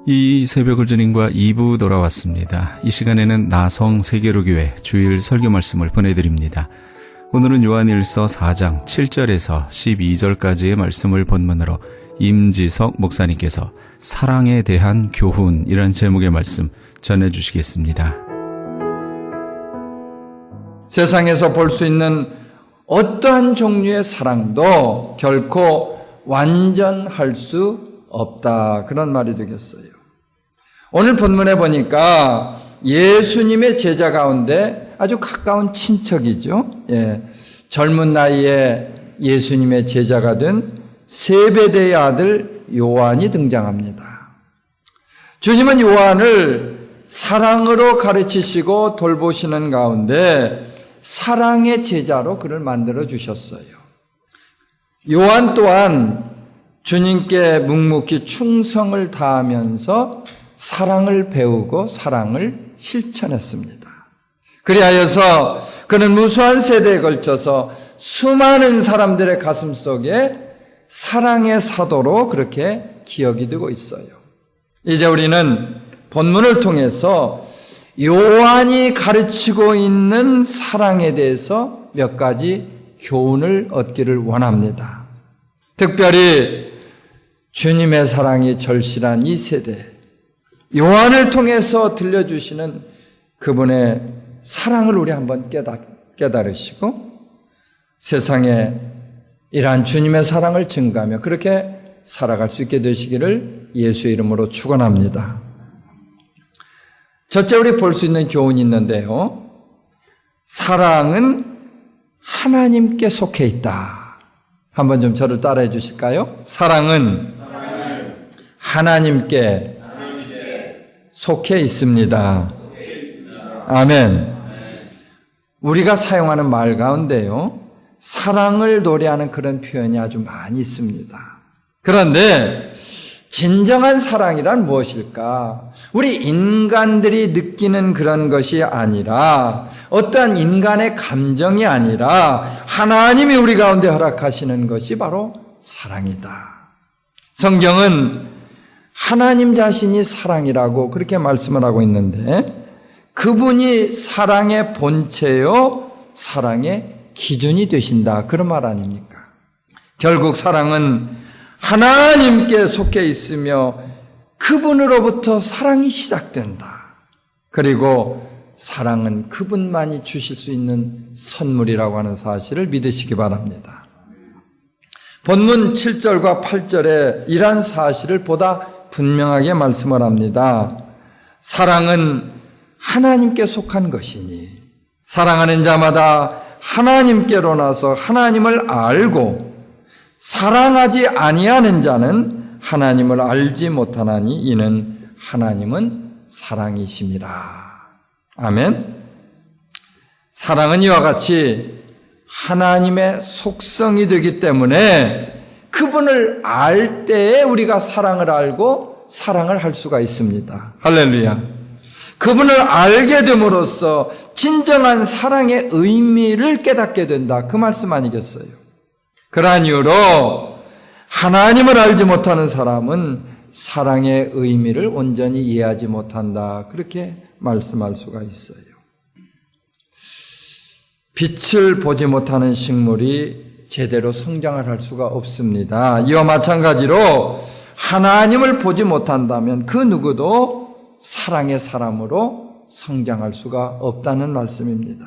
이 새벽을 주님과 2부 돌아왔습니다. 이 시간에는 나성 세계로교회 주일 설교 말씀을 보내드립니다. 오늘은 요한일서 4장 7절에서 12절까지의 말씀을 본문으로 임지석 목사님께서 사랑에 대한 교훈이라는 제목의 말씀 전해주시겠습니다. 세상에서 볼 수 있는 어떠한 종류의 사랑도 결코 완전할 수 없다, 그런 말이 되겠어요. 오늘 본문에 보니까 예수님의 제자 가운데 아주 가까운 친척이죠. 젊은 나이에 예수님의 제자가 된 세베대의 아들 요한이 등장합니다. 주님은 요한을 사랑으로 가르치시고 돌보시는 가운데 사랑의 제자로 그를 만들어 주셨어요. 요한 또한 주님께 묵묵히 충성을 다하면서 사랑을 배우고 사랑을 실천했습니다. 그리하여서 그는 무수한 세대에 걸쳐서 수많은 사람들의 가슴 속에 사랑의 사도로 그렇게 기억이 되고 있어요. 이제 우리는 본문을 통해서 요한이 가르치고 있는 사랑에 대해서 몇 가지 교훈을 얻기를 원합니다. 특별히 주님의 사랑이 절실한 이 세대, 요한을 통해서 들려주시는 그분의 사랑을 우리 한번 깨달으시고 세상에 이러한 주님의 사랑을 증가하며 그렇게 살아갈 수 있게 되시기를 예수의 이름으로 축원합니다. 첫째, 우리 볼 수 있는 교훈이 있는데요. 사랑은 하나님께 속해 있다. 한번 좀 저를 따라해 주실까요? 사랑은 하나님께 속해 있습니다. 아멘. 우리가 사용하는 말 가운데요, 사랑을 노래하는 그런 표현이 아주 많이 있습니다. 그런데 진정한 사랑이란 무엇일까? 우리 인간들이 느끼는 그런 것이 아니라, 어떠한 인간의 감정이 아니라 하나님이 우리 가운데 허락하시는 것이 바로 사랑이다. 성경은 하나님 자신이 사랑이라고 그렇게 말씀을 하고 있는데, 그분이 사랑의 본체요, 사랑의 기준이 되신다, 그런 말 아닙니까? 결국 사랑은 하나님께 속해 있으며 그분으로부터 사랑이 시작된다. 그리고 사랑은 그분만이 주실 수 있는 선물이라고 하는 사실을 믿으시기 바랍니다. 본문 7절과 8절에 이러한 사실을 보다 분명하게 말씀을 합니다. 사랑은 하나님께 속한 것이니 사랑하는 자마다 하나님께로 나서 하나님을 알고 사랑하지 아니하는 자는 하나님을 알지 못하나니 이는 하나님은 사랑이심이라. 아멘. 사랑은 이와 같이 하나님의 속성이 되기 때문에 그분을 알 때에 우리가 사랑을 알고 사랑을 할 수가 있습니다. 할렐루야. 그분을 알게 됨으로써 진정한 사랑의 의미를 깨닫게 된다, 그 말씀 아니겠어요? 그러한 이유로 하나님을 알지 못하는 사람은 사랑의 의미를 온전히 이해하지 못한다, 그렇게 말씀할 수가 있어요. 빛을 보지 못하는 식물이 제대로 성장을 할 수가 없습니다. 이와 마찬가지로 하나님을 보지 못한다면 그 누구도 사랑의 사람으로 성장할 수가 없다는 말씀입니다.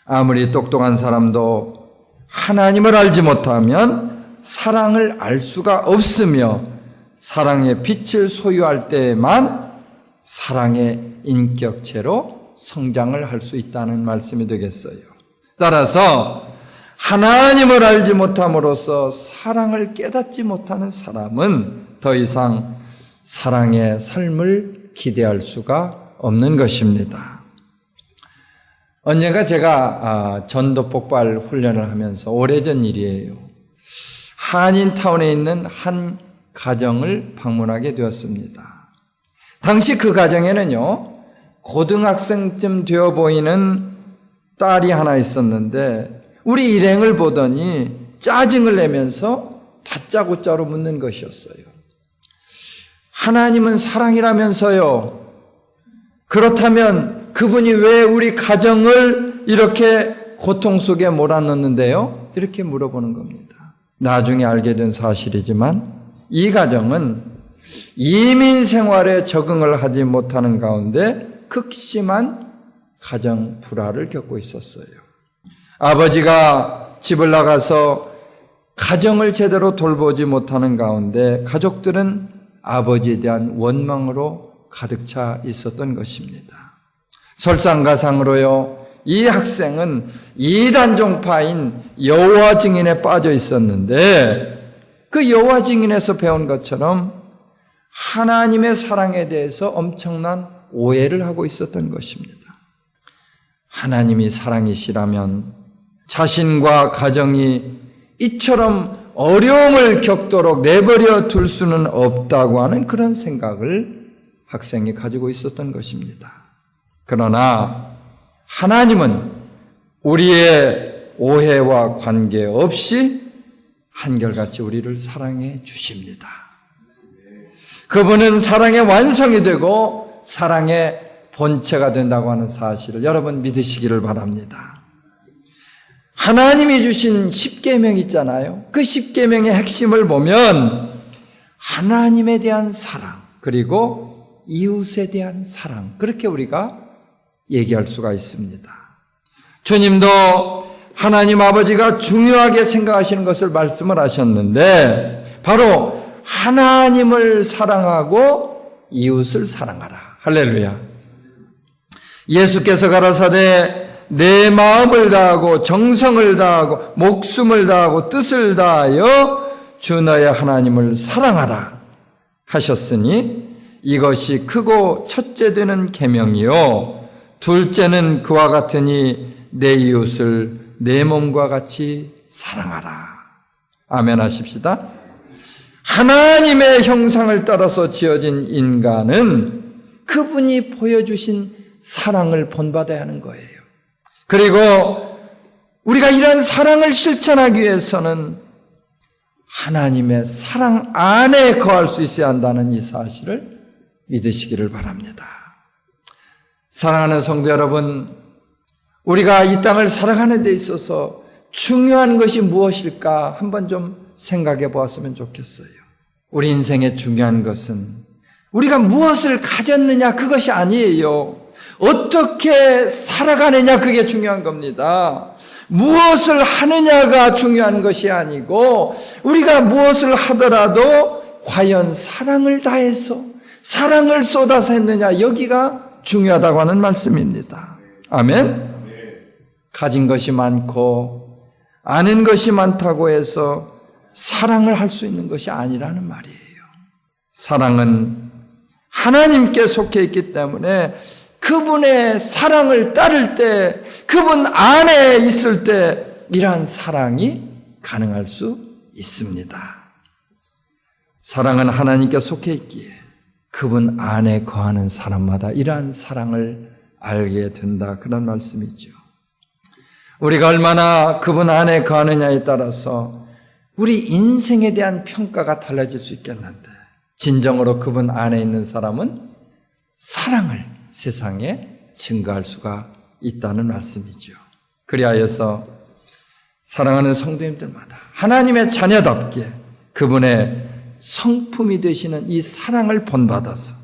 아무리 똑똑한 사람도 하나님을 알지 못하면 사랑을 알 수가 없으며 사랑의 빛을 소유할 때에만 사랑의 인격체로 성장을 할 수 있다는 말씀이 되겠어요. 따라서 하나님을 알지 못함으로써 사랑을 깨닫지 못하는 사람은 더 이상 사랑의 삶을 기대할 수가 없는 것입니다. 언젠가 제가 전도 폭발 훈련을 하면서 오래전 일이에요. 한인타운에 있는 한 가정을 방문하게 되었습니다. 당시 그 가정에는요, 고등학생쯤 되어 보이는 딸이 하나 있었는데 우리 일행을 보더니 짜증을 내면서 다짜고짜로 묻는 것이었어요. 하나님은 사랑이라면서요. 그렇다면 그분이 왜 우리 가정을 이렇게 고통 속에 몰아넣는데요? 이렇게 물어보는 겁니다. 나중에 알게 된 사실이지만 이 가정은 이민 생활에 적응을 하지 못하는 가운데 극심한 가정 불화를 겪고 있었어요. 아버지가 집을 나가서 가정을 제대로 돌보지 못하는 가운데 가족들은 아버지에 대한 원망으로 가득 차 있었던 것입니다. 설상가상으로요, 이 학생은 이단 종파인 여호와 증인에 빠져 있었는데 그 여호와 증인에서 배운 것처럼 하나님의 사랑에 대해서 엄청난 오해를 하고 있었던 것입니다. 하나님이 사랑이시라면 자신과 가정이 이처럼 어려움을 겪도록 내버려 둘 수는 없다고 하는 그런 생각을 학생이 가지고 있었던 것입니다. 그러나 하나님은 우리의 오해와 관계없이 한결같이 우리를 사랑해 주십니다. 그분은 사랑의 완성이 되고 사랑의 본체가 된다고 하는 사실을 여러분 믿으시기를 바랍니다. 하나님이 주신 십계명 있잖아요. 그 십계명의 핵심을 보면 하나님에 대한 사랑 그리고 이웃에 대한 사랑 그렇게 우리가 얘기할 수가 있습니다. 주님도 하나님 아버지가 중요하게 생각하시는 것을 말씀을 하셨는데 바로 하나님을 사랑하고 이웃을 사랑하라. 할렐루야. 예수께서 가라사대 내 마음을 다하고 정성을 다하고 목숨을 다하고 뜻을 다하여 주 너의 하나님을 사랑하라 하셨으니 이것이 크고 첫째 되는 계명이요 둘째는 그와 같으니 내 이웃을 내 몸과 같이 사랑하라. 아멘 하십시다. 하나님의 형상을 따라서 지어진 인간은 그분이 보여주신 사랑을 본받아야 하는 거예요. 그리고 우리가 이런 사랑을 실천하기 위해서는 하나님의 사랑 안에 거할 수 있어야 한다는 이 사실을 믿으시기를 바랍니다. 사랑하는 성도 여러분, 우리가 이 땅을 살아가는 데 있어서 중요한 것이 무엇일까 한번 좀 생각해 보았으면 좋겠어요. 우리 인생의 중요한 것은 우리가 무엇을 가졌느냐 그것이 아니에요. 어떻게 살아가느냐 그게 중요한 겁니다. 무엇을 하느냐가 중요한 것이 아니고 우리가 무엇을 하더라도 과연 사랑을 다해서 사랑을 쏟아서 했느냐 여기가 중요하다고 하는 말씀입니다. 아멘. 가진 것이 많고 아는 것이 많다고 해서 사랑을 할 수 있는 것이 아니라는 말이에요. 사랑은 하나님께 속해 있기 때문에 그분의 사랑을 따를 때, 그분 안에 있을 때 이러한 사랑이 가능할 수 있습니다. 사랑은 하나님께 속해 있기에 그분 안에 거하는 사람마다 이러한 사랑을 알게 된다. 그런 말씀이죠. 우리가 얼마나 그분 안에 거하느냐에 따라서 우리 인생에 대한 평가가 달라질 수 있겠는데 진정으로 그분 안에 있는 사람은 사랑을 세상에 증거할 수가 있다는 말씀이죠. 그리하여서 사랑하는 성도님들마다 하나님의 자녀답게 그분의 성품이 되시는 이 사랑을 본받아서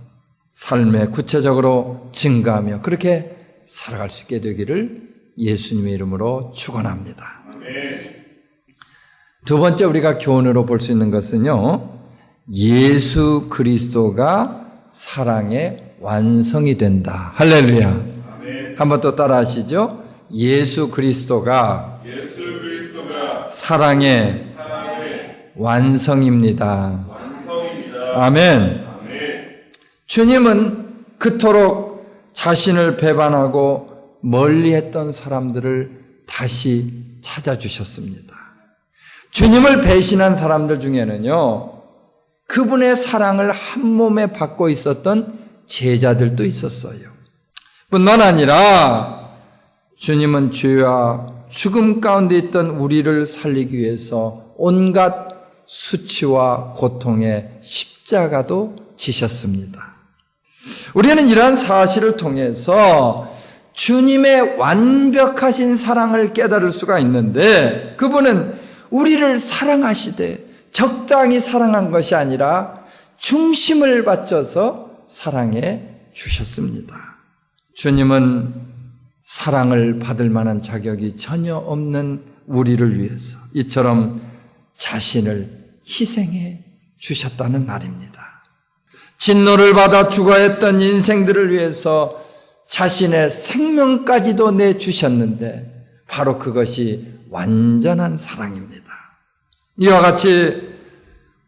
삶에 구체적으로 증거하며 그렇게 살아갈 수 있게 되기를 예수님의 이름으로 축원합니다. 두 번째 우리가 교훈으로 볼 수 있는 것은요, 예수 그리스도가 사랑의 완성이 된다. 할렐루야. 한번 또 따라 하시죠. 예수 그리스도가 사랑의 완성입니다. 아멘. 주님은 그토록 자신을 배반하고 멀리했던 사람들을 다시 찾아주셨습니다. 주님을 배신한 사람들 중에는요, 그분의 사랑을 한 몸에 받고 있었던 제자들도 있었어요. 뿐만 아니라 주님은 죄와 죽음 가운데 있던 우리를 살리기 위해서 온갖 수치와 고통의 십자가도 지셨습니다. 우리는 이러한 사실을 통해서 주님의 완벽하신 사랑을 깨달을 수가 있는데, 그분은 우리를 사랑하시되 적당히 사랑한 것이 아니라 중심을 바쳐서 사랑해 주셨습니다. 주님은 사랑을 받을 만한 자격이 전혀 없는 우리를 위해서 이처럼 자신을 희생해 주셨다는 말입니다. 진노를 받아 죽어야 했던 인생들을 위해서 자신의 생명까지도 내주셨는데 바로 그것이 완전한 사랑입니다. 이와 같이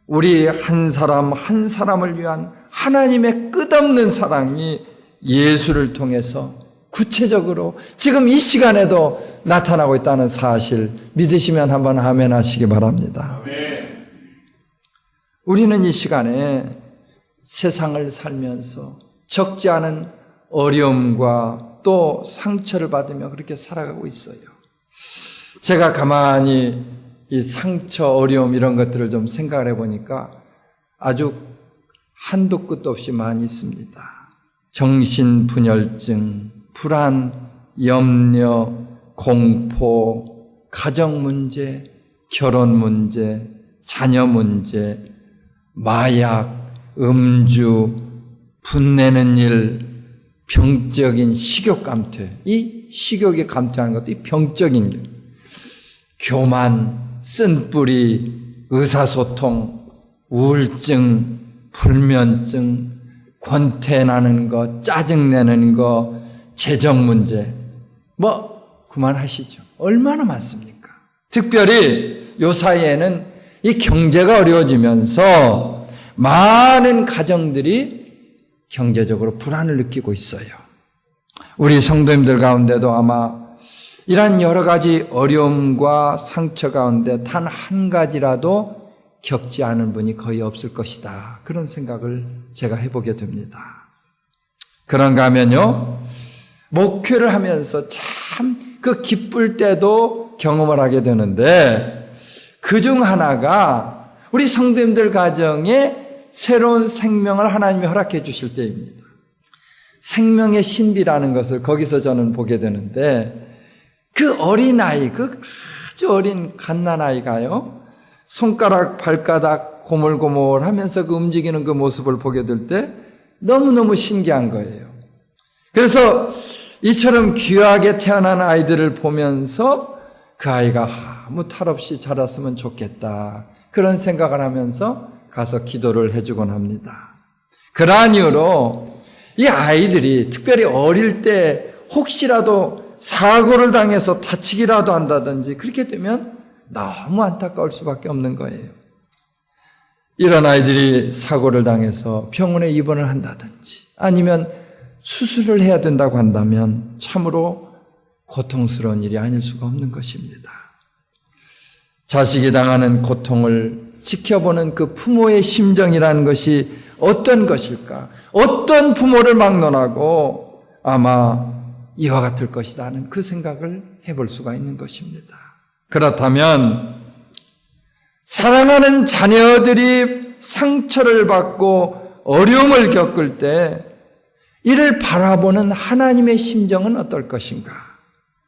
우리 한 사람 한 사람을 위한 하나님의 끝없는 사랑이 예수를 통해서 구체적으로 지금 이 시간에도 나타나고 있다는 사실 믿으시면 한번 아멘 하시기 바랍니다. 아멘. 우리는 이 시간에 세상을 살면서 적지 않은 어려움과 또 상처를 받으며 그렇게 살아가고 있어요. 제가 가만히 이 상처, 어려움 이런 것들을 좀 생각을 해보니까 아주 한도 끝도 없이 많이 있습니다. 정신분열증, 불안, 염려, 공포, 가정 문제, 결혼 문제, 자녀 문제, 마약, 음주, 분내는 일, 병적인 식욕 감퇴. 이 식욕이 감퇴하는 것도 이 병적인 게. 교만, 쓴뿌리, 의사소통, 우울증, 불면증, 권태나는 거, 짜증내는 거, 재정 문제. 그만하시죠. 얼마나 많습니까? 특별히 요 사이에는 이 경제가 어려워지면서 많은 가정들이 경제적으로 불안을 느끼고 있어요. 우리 성도님들 가운데도 아마 이러한 여러 가지 어려움과 상처 가운데 단 한 가지라도 겪지 않은 분이 거의 없을 것이다. 그런 생각을 제가 해보게 됩니다. 그런가 하면요, 목회를 하면서 참 그 기쁠 때도 경험을 하게 되는데 그중 하나가 우리 성도님들 가정에 새로운 생명을 하나님이 허락해 주실 때입니다. 생명의 신비라는 것을 거기서 저는 보게 되는데 그 어린아이, 그 아주 어린 갓난아이가요, 손가락, 발가락 고물고물하면서 그 움직이는 그 모습을 보게 될 때 너무너무 신기한 거예요. 그래서 이처럼 귀하게 태어난 아이들을 보면서 그 아이가 아무 탈 없이 자랐으면 좋겠다, 그런 생각을 하면서 가서 기도를 해주곤 합니다. 그러한 이유로 이 아이들이 특별히 어릴 때 혹시라도 사고를 당해서 다치기라도 한다든지 그렇게 되면 너무 안타까울 수밖에 없는 거예요. 이런 아이들이 사고를 당해서 병원에 입원을 한다든지 아니면 수술을 해야 된다고 한다면 참으로 고통스러운 일이 아닐 수가 없는 것입니다. 자식이 당하는 고통을 지켜보는 그 부모의 심정이라는 것이 어떤 것일까? 어떤 부모를 막론하고 아마 이와 같을 것이다 하는 그 생각을 해볼 수가 있는 것입니다. 그렇다면 사랑하는 자녀들이 상처를 받고 어려움을 겪을 때 이를 바라보는 하나님의 심정은 어떨 것인가?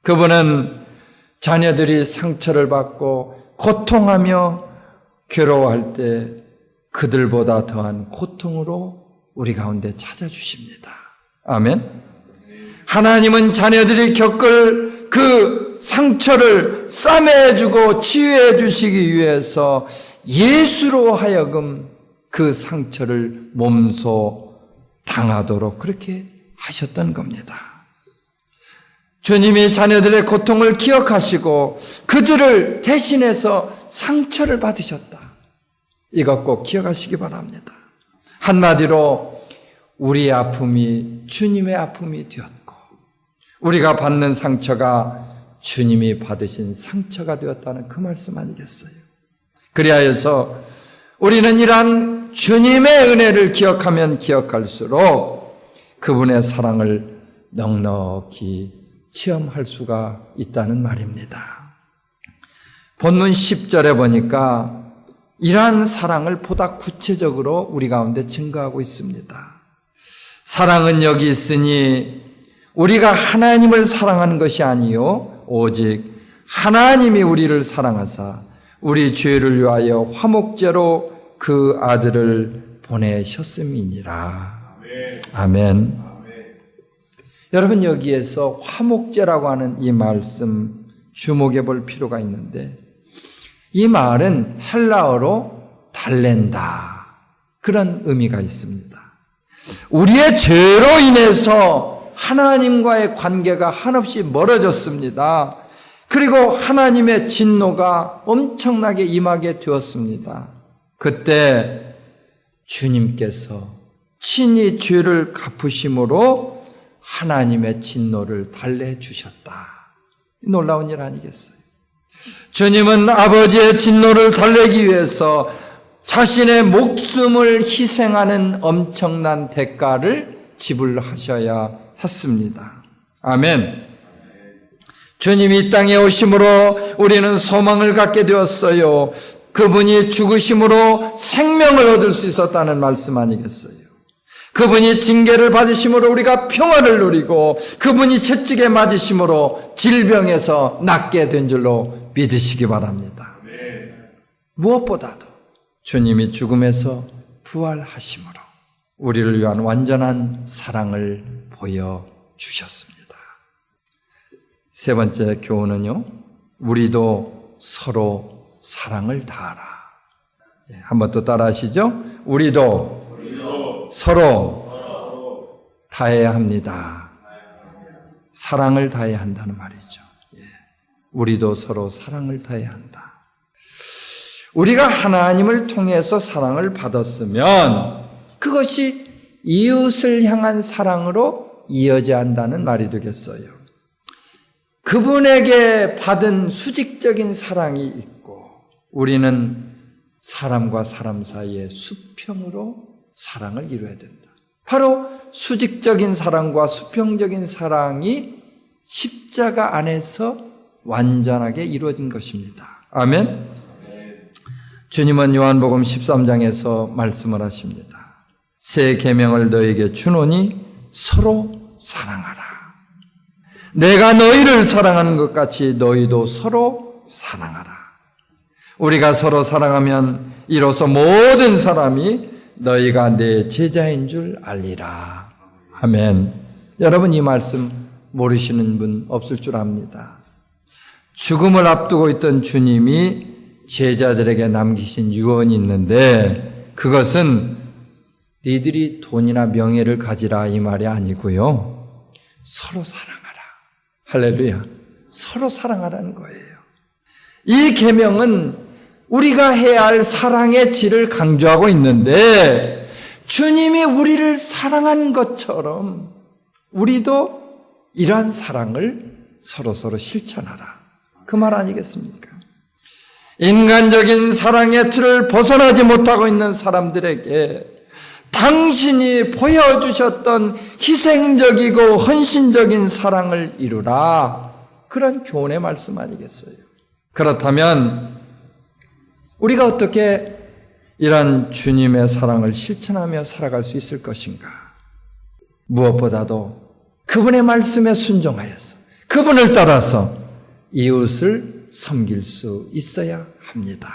그분은 자녀들이 상처를 받고 고통하며 괴로워할 때 그들보다 더한 고통으로 우리 가운데 찾아주십니다. 아멘. 하나님은 자녀들이 겪을 그 상처를 싸매주고 치유해 주시기 위해서 예수로 하여금 그 상처를 몸소 당하도록 그렇게 하셨던 겁니다. 주님이 자녀들의 고통을 기억하시고 그들을 대신해서 상처를 받으셨다. 이것 꼭 기억하시기 바랍니다. 한마디로 우리의 아픔이 주님의 아픔이 되었고 우리가 받는 상처가 주님이 받으신 상처가 되었다는 그 말씀 아니겠어요? 그리하여서 우리는 이러한 주님의 은혜를 기억하면 기억할수록 그분의 사랑을 넉넉히 체험할 수가 있다는 말입니다. 본문 10절에 보니까 이러한 사랑을 보다 구체적으로 우리 가운데 증거하고 있습니다. 사랑은 여기 있으니 우리가 하나님을 사랑하는 것이 아니요 오직 하나님이 우리를 사랑하사 우리 죄를 위하여 화목제로 그 아들을 보내셨음이니라. 아멘. 여러분, 여기에서 화목제라고 하는 이 말씀 주목해 볼 필요가 있는데, 이 말은 헬라어로 달랜다, 그런 의미가 있습니다. 우리의 죄로 인해서 하나님과의 관계가 한없이 멀어졌습니다. 그리고 하나님의 진노가 엄청나게 임하게 되었습니다. 그때 주님께서 친히 죄를 갚으심으로 하나님의 진노를 달래주셨다. 놀라운 일 아니겠어요? 주님은 아버지의 진노를 달래기 위해서 자신의 목숨을 희생하는 엄청난 대가를 지불하셔야 했습니다. 아멘. 주님이 이 땅에 오심으로 우리는 소망을 갖게 되었어요. 그분이 죽으심으로 생명을 얻을 수 있었다는 말씀 아니겠어요? 그분이 징계를 받으심으로 우리가 평화를 누리고 그분이 채찍에 맞으심으로 질병에서 낫게 된 줄로 믿으시기 바랍니다. 무엇보다도 주님이 죽음에서 부활하심으로 우리를 위한 완전한 사랑을 보여주셨습니다. 세 번째 교훈은요, 우리도 서로 사랑을 다하라. 한번 또 따라 하시죠. 우리도 서로 다해야 합니다. 사랑을 다해야 한다는 말이죠. 우리도 서로 사랑을 다해야 한다. 우리가 하나님을 통해서 사랑을 받았으면 그것이 이웃을 향한 사랑으로 이어져야 한다는 말이 되겠어요. 그분에게 받은 수직적인 사랑이 있고 우리는 사람과 사람 사이의 수평으로 사랑을 이루어야 된다. 바로 수직적인 사랑과 수평적인 사랑이 십자가 안에서 완전하게 이루어진 것입니다. 아멘. 주님은 요한복음 13장에서 말씀을 하십니다. 새 계명을 너에게 주노니 서로 사랑하라. 내가 너희를 사랑하는 것 같이 너희도 서로 사랑하라. 우리가 서로 사랑하면 이로써 모든 사람이 너희가 내 제자인 줄 알리라. 아멘. 여러분, 이 말씀 모르시는 분 없을 줄 압니다. 죽음을 앞두고 있던 주님이 제자들에게 남기신 유언이 있는데 그것은 니들이 돈이나 명예를 가지라 이 말이 아니고요. 서로 사랑하라. 할렐루야. 서로 사랑하라는 거예요. 이 계명은 우리가 해야 할 사랑의 질을 강조하고 있는데 주님이 우리를 사랑한 것처럼 우리도 이러한 사랑을 서로서로 실천하라. 그 말 아니겠습니까? 인간적인 사랑의 틀을 벗어나지 못하고 있는 사람들에게 당신이 보여주셨던 희생적이고 헌신적인 사랑을 이루라. 그런 교훈의 말씀 아니겠어요? 그렇다면 우리가 어떻게 이런 주님의 사랑을 실천하며 살아갈 수 있을 것인가? 무엇보다도 그분의 말씀에 순종하여서 그분을 따라서 이웃을 섬길 수 있어야 합니다.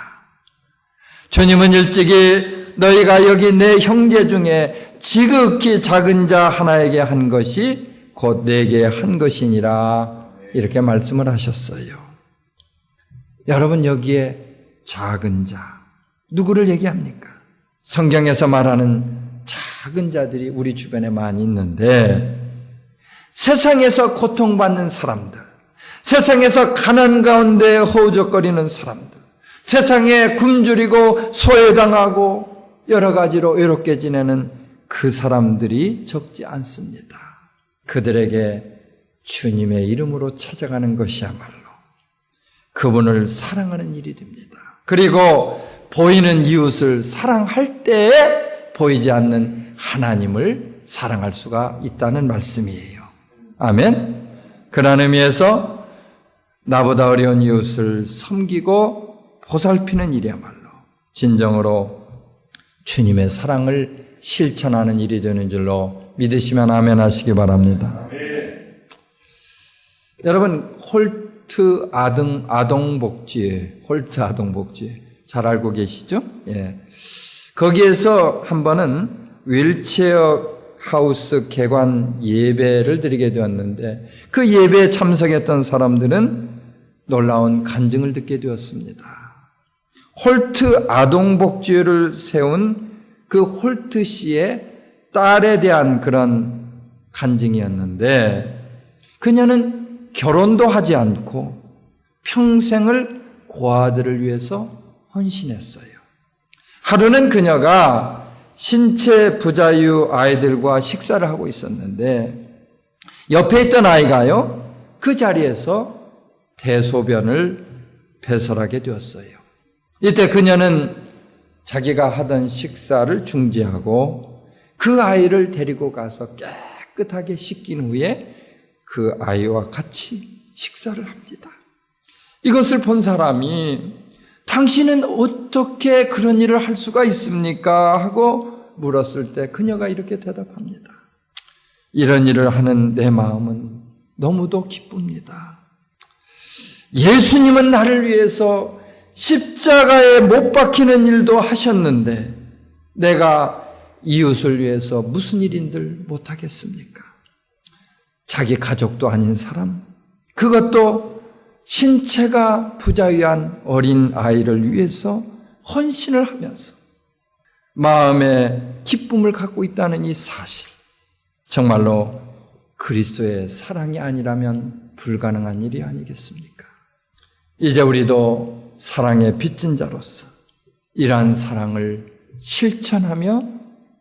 주님은 일찍이 너희가 여기 내 형제 중에 지극히 작은 자 하나에게 한 것이 곧 내게 한 것이니라 이렇게 말씀을 하셨어요. 여러분, 여기에 작은 자, 누구를 얘기합니까? 성경에서 말하는 작은 자들이 우리 주변에 많이 있는데 세상에서 고통받는 사람들, 세상에서 가난 가운데 허우적거리는 사람들, 세상에 굶주리고 소외당하고 여러 가지로 외롭게 지내는 그 사람들이 적지 않습니다. 그들에게 주님의 이름으로 찾아가는 것이야말로 그분을 사랑하는 일이 됩니다. 그리고 보이는 이웃을 사랑할 때에 보이지 않는 하나님을 사랑할 수가 있다는 말씀이에요. 아멘. 그런 의미에서 나보다 어려운 이웃을 섬기고 보살피는 일이야말로 진정으로 주님의 사랑을 실천하는 일이 되는 줄로 믿으시면 아멘 하시기 바랍니다. 여러분, 홀트 아동복지 잘 알고 계시죠? 예. 거기에서 한 번은 윌체어 하우스 개관 예배를 드리게 되었는데 그 예배에 참석했던 사람들은 놀라운 간증을 듣게 되었습니다. 홀트 아동복지회를 세운 그 홀트 씨의 딸에 대한 그런 간증이었는데 그녀는 결혼도 하지 않고 평생을 고아들을 위해서 헌신했어요. 하루는 그녀가 신체 부자유 아이들과 식사를 하고 있었는데 옆에 있던 아이가요, 그 자리에서 대소변을 배설하게 되었어요. 이때 그녀는 자기가 하던 식사를 중지하고 그 아이를 데리고 가서 깨끗하게 씻긴 후에 그 아이와 같이 식사를 합니다. 이것을 본 사람이 당신은 어떻게 그런 일을 할 수가 있습니까? 하고 물었을 때 그녀가 이렇게 대답합니다. 이런 일을 하는 내 마음은 너무도 기쁩니다. 예수님은 나를 위해서 십자가에 못 박히는 일도 하셨는데 내가 이웃을 위해서 무슨 일인들 못하겠습니까? 자기 가족도 아닌 사람, 그것도 신체가 부자유한 어린 아이를 위해서 헌신을 하면서 마음에 기쁨을 갖고 있다는 이 사실, 정말로 그리스도의 사랑이 아니라면 불가능한 일이 아니겠습니까? 이제 우리도 사랑의 빚진 자로서 이러한 사랑을 실천하며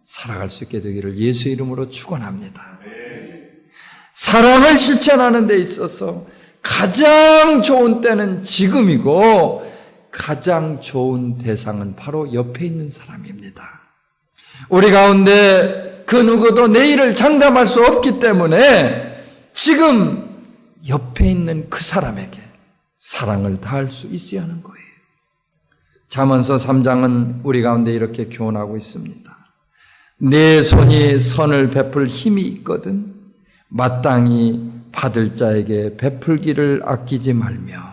살아갈 수 있게 되기를 예수 이름으로 축원합니다. 사랑을 실천하는 데 있어서 가장 좋은 때는 지금이고 가장 좋은 대상은 바로 옆에 있는 사람입니다. 우리 가운데 그 누구도 내일을 장담할 수 없기 때문에 지금 옆에 있는 그 사람에게 사랑을 다할 수 있어야 하는 거예요. 잠언서 3장은 우리 가운데 이렇게 교훈하고 있습니다. 내 손이 선을 베풀 힘이 있거든 마땅히 받을 자에게 베풀기를 아끼지 말며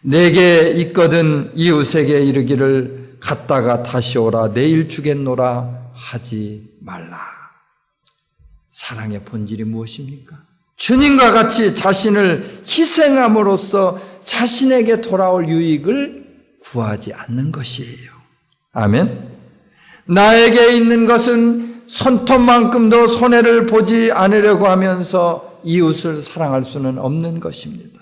내게 있거든 이웃에게 이르기를 갔다가 다시 오라 내일 주겠노라 하지 말라. 사랑의 본질이 무엇입니까? 주님과 같이 자신을 희생함으로써 자신에게 돌아올 유익을 구하지 않는 것이에요. 아멘. 나에게 있는 것은 손톱만큼도 손해를 보지 않으려고 하면서 이웃을 사랑할 수는 없는 것입니다.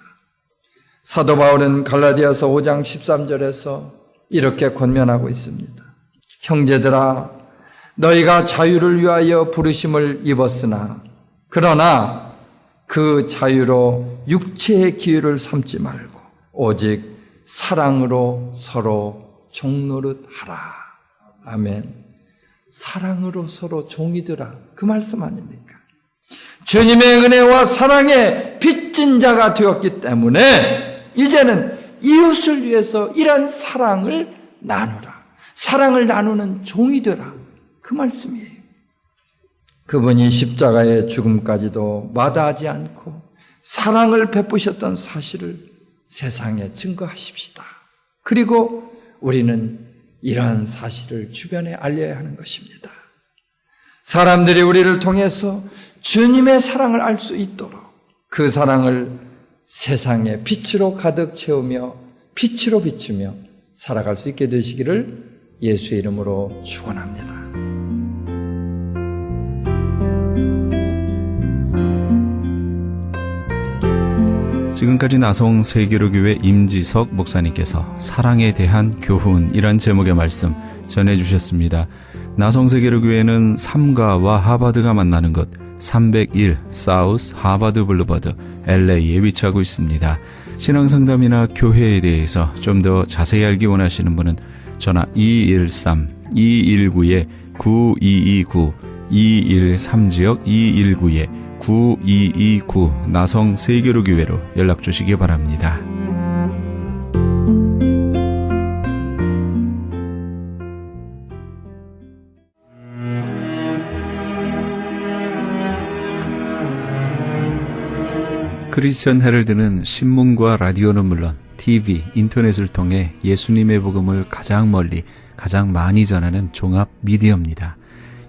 사도 바울은 갈라디아서 5장 13절에서 이렇게 권면하고 있습니다. 형제들아, 너희가 자유를 위하여 부르심을 입었으나 그러나 그 자유로 육체의 기회를 삼지 말고 오직 사랑으로 서로 종노릇 하라. 아멘. 사랑으로 서로 종이 되라. 그 말씀 아닙니까? 주님의 은혜와 사랑에 빚진 자가 되었기 때문에 이제는 이웃을 위해서 이런 사랑을 나누라. 사랑을 나누는 종이 되라. 그 말씀이에요. 그분이 십자가의 죽음까지도 마다하지 않고 사랑을 베푸셨던 사실을 세상에 증거하십시다. 그리고 우리는 이러한 사실을 주변에 알려야 하는 것입니다. 사람들이 우리를 통해서 주님의 사랑을 알 수 있도록 그 사랑을 세상의 빛으로 가득 채우며 빛으로 비추며 살아갈 수 있게 되시기를 예수의 이름으로 축원합니다. 지금까지 나성 세계로교회 임지석 목사님께서 사랑에 대한 교훈이란 제목의 말씀 전해주셨습니다. 나성 세계로교회는 삼가와 하버드가 만나는 곳 301 사우스 하버드 블루버드 LA에 위치하고 있습니다. 신앙상담이나 교회에 대해서 좀 더 자세히 알기 원하시는 분은 전화 213-219-9229 213지역 219-9229 나성 세계로교회로 연락 주시기 바랍니다. 크리스천 헤럴드는 신문과 라디오는 물론 TV, 인터넷을 통해 예수님의 복음을 가장 멀리, 가장 많이 전하는 종합 미디어입니다.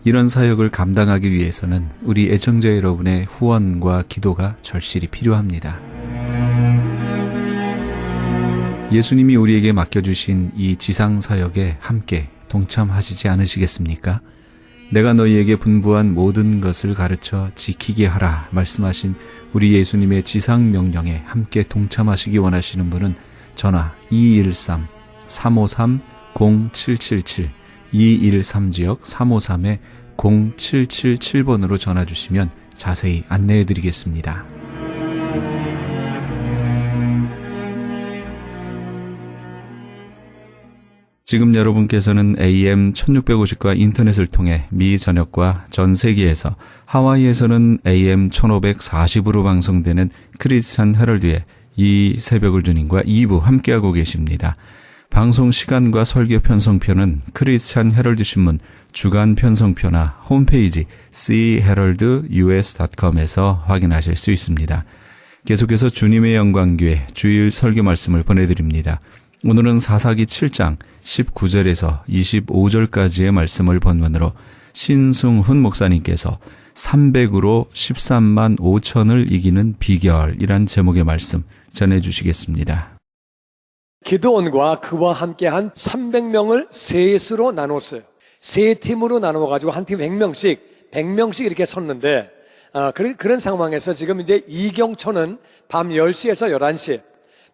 이런 사역을 감당하기 위해서는 우리 애청자 여러분의 후원과 기도가 절실히 필요합니다. 예수님이 우리에게 맡겨주신 이 지상 사역에 함께 동참하시지 않으시겠습니까? 내가 너희에게 분부한 모든 것을 가르쳐 지키게 하라 말씀하신 우리 예수님의 지상 명령에 함께 동참하시기 원하시는 분은 전화 213-353-0777 213지역 353-0777번으로 전화 주시면 자세히 안내해 드리겠습니다. 지금 여러분께서는 AM 1650과 인터넷을 통해 미 전역과 전 세계에서 하와이에서는 AM 1540으로 방송되는 크리스찬 헤럴드의 이 새벽을 주님과 2부 함께하고 계십니다. 방송 시간과 설교 편성표는 크리스찬 헤럴드 신문 주간 편성표나 홈페이지 cheheraldus.com에서 확인하실 수 있습니다. 계속해서 주님의 영광교회 주일 설교 말씀을 보내드립니다. 오늘은 사사기 7장 19절에서 25절까지의 말씀을 본문으로 신승훈 목사님께서 300으로 13만 5천을 이기는 비결이란 제목의 말씀 전해주시겠습니다. 기드온과 그와 함께한 300명을 셋으로 나눴어요. 세 팀으로 나누어가지고 한 팀 100명씩 이렇게 섰는데 그런 상황에서 지금 이제 이경초는 밤 10시에서 11시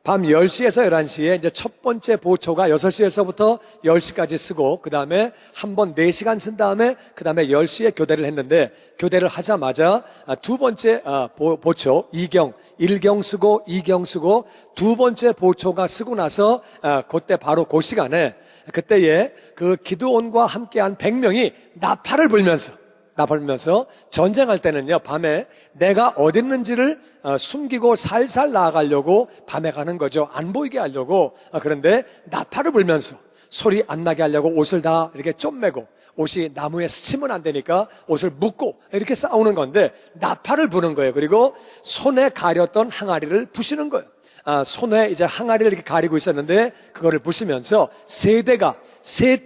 밤 10시에서 11시에 이제 첫 번째 보초가 6시에서부터 10시까지 쓰고, 그 다음에 한 번 4시간 쓴 다음에, 그 다음에 10시에 교대를 했는데, 교대를 하자마자 두 번째 보초, 1경 쓰고 2경 쓰고, 두 번째 보초가 쓰고 나서, 그때 바로 그 시간에, 그때에 그 기드온과 함께한 100명이 나팔을 불면서 전쟁할 때는요, 밤에 내가 어디 있는지를 숨기고 살살 나아가려고 밤에 가는 거죠. 안 보이게 하려고. 그런데 나팔을 불면서 소리 안 나게 하려고 옷을 다 이렇게 쫌매고, 옷이 나무에 스치면 안 되니까 옷을 묶고 이렇게 싸우는 건데, 나팔을 부는 거예요. 그리고 손에 가렸던 항아리를 부시는 거예요. 손에 이제 항아리를 이렇게 가리고 있었는데 그거를 부시면서 세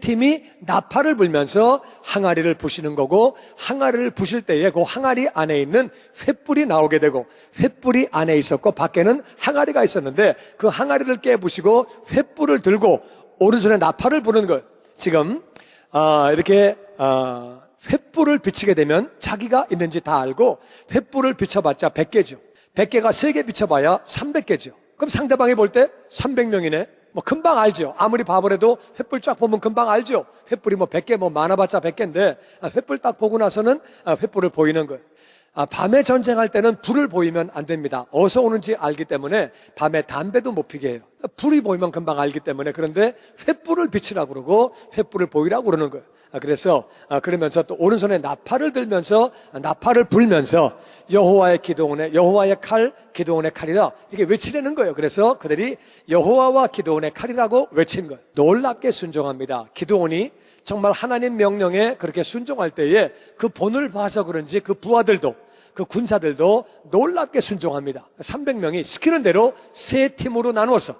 팀이 나팔을 불면서 항아리를 부시는 거고, 항아리를 부실 때에 그 항아리 안에 있는 횃불이 나오게 되고, 횃불이 안에 있었고 밖에는 항아리가 있었는데 그 항아리를 깨부시고 횃불을 들고 오른손에 나팔을 부는 거예요. 지금 이렇게 횃불을 비치게 되면 자기가 있는지 다 알고, 횃불을 비춰봤자 100개죠. 100개가 3개 비춰봐야 300개죠. 그럼 상대방이 볼 때 300명이네. 뭐 금방 알죠. 아무리 바보라도 횃불 쫙 보면 금방 알죠. 횃불이 뭐 100개, 뭐 많아봤자 100개인데 횃불 딱 보고 나서는 횃불을 보이는 거예요. 밤에 전쟁할 때는 불을 보이면 안 됩니다. 어디서 오는지 알기 때문에 밤에 담배도 못 피게 해요. 불이 보이면 금방 알기 때문에. 그런데 횃불을 비치라고 그러고 횃불을 보이라고 그러는 거예요. 그래서 그러면서 또 오른손에 나팔을 들면서 나팔을 불면서 여호와의 칼, 기드온의 칼이다 이렇게 외치려는 거예요. 그래서 그들이 여호와와 기드온의 칼이라고 외친 거예요. 놀랍게 순종합니다. 기드온이 정말 하나님 명령에 그렇게 순종할 때에 그 본을 봐서 그런지 그 부하들도, 그 군사들도 놀랍게 순종합니다. 300명이 시키는 대로 세 팀으로 나누어서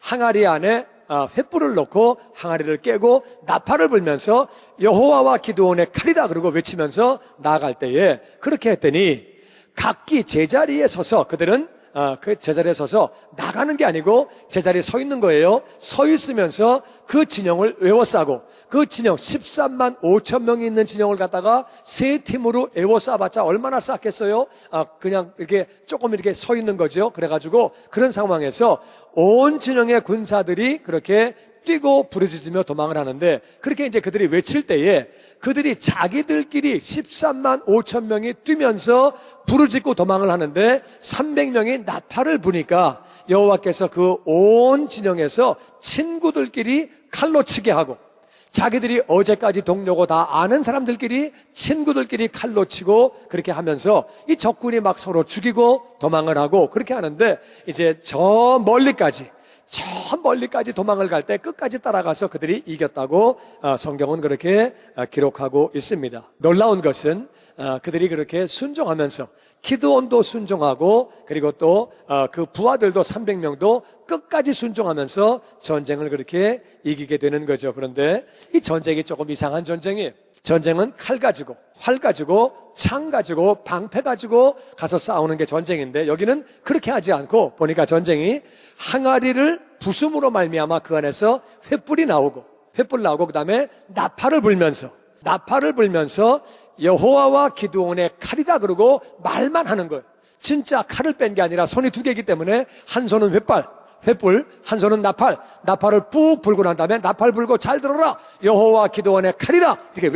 항아리 안에 횃불을 넣고 항아리를 깨고 나팔을 불면서 여호와와 기드온의 칼이다 그러고 외치면서 나아갈 때에, 그렇게 했더니 각기 제자리에 서서, 그들은 그 제자리에 서서 나가는 게 아니고 제자리에 서 있는 거예요. 서 있으면서 그 진영을 에워싸고, 그 진영 13만 5천 명이 있는 진영을 갖다가 세 팀으로 에워싸봤자 얼마나 쌌겠어요? 그냥 이렇게 조금 이렇게 서 있는 거죠. 그래가지고 그런 상황에서 온 진영의 군사들이 그렇게 뛰고 부르짖으며 도망을 하는데, 그렇게 이제 그들이 외칠 때에 그들이 자기들끼리 13만 5천 명이 뛰면서 부르짖고 도망을 하는데 300명이 나팔을 부니까 여호와께서 그 온 진영에서 친구들끼리 칼로 치게 하고, 자기들이 어제까지 동료고 다 아는 사람들끼리 친구들끼리 칼로 치고, 그렇게 하면서 이 적군이 막 서로 죽이고 도망을 하고 그렇게 하는데, 이제 저 멀리까지 도망을 갈 때 끝까지 따라가서 그들이 이겼다고 성경은 그렇게 기록하고 있습니다. 놀라운 것은 그들이 그렇게 순종하면서 기드온도 순종하고 그리고 또 그 부하들도 300명도 끝까지 순종하면서 전쟁을 그렇게 이기게 되는 거죠. 그런데 이 전쟁이 조금 이상한 전쟁이에요. 전쟁은 칼 가지고 활 가지고 창 가지고 방패 가지고 가서 싸우는 게 전쟁인데 여기는 그렇게 하지 않고 보니까 전쟁이 항아리를 부숨으로 말미암아 그 안에서 횃불이 나오고 그다음에 나팔을 불면서 여호와와 기드온의 칼이다 그러고 말만 하는 거예요. 진짜 칼을 뺀 게 아니라 손이 두 개이기 때문에 한 손은 횃불, 한 손은 나팔을 푹 불고 난 다음에 나팔 불고 잘 들어라 여호와 기드온의 칼이다 이렇게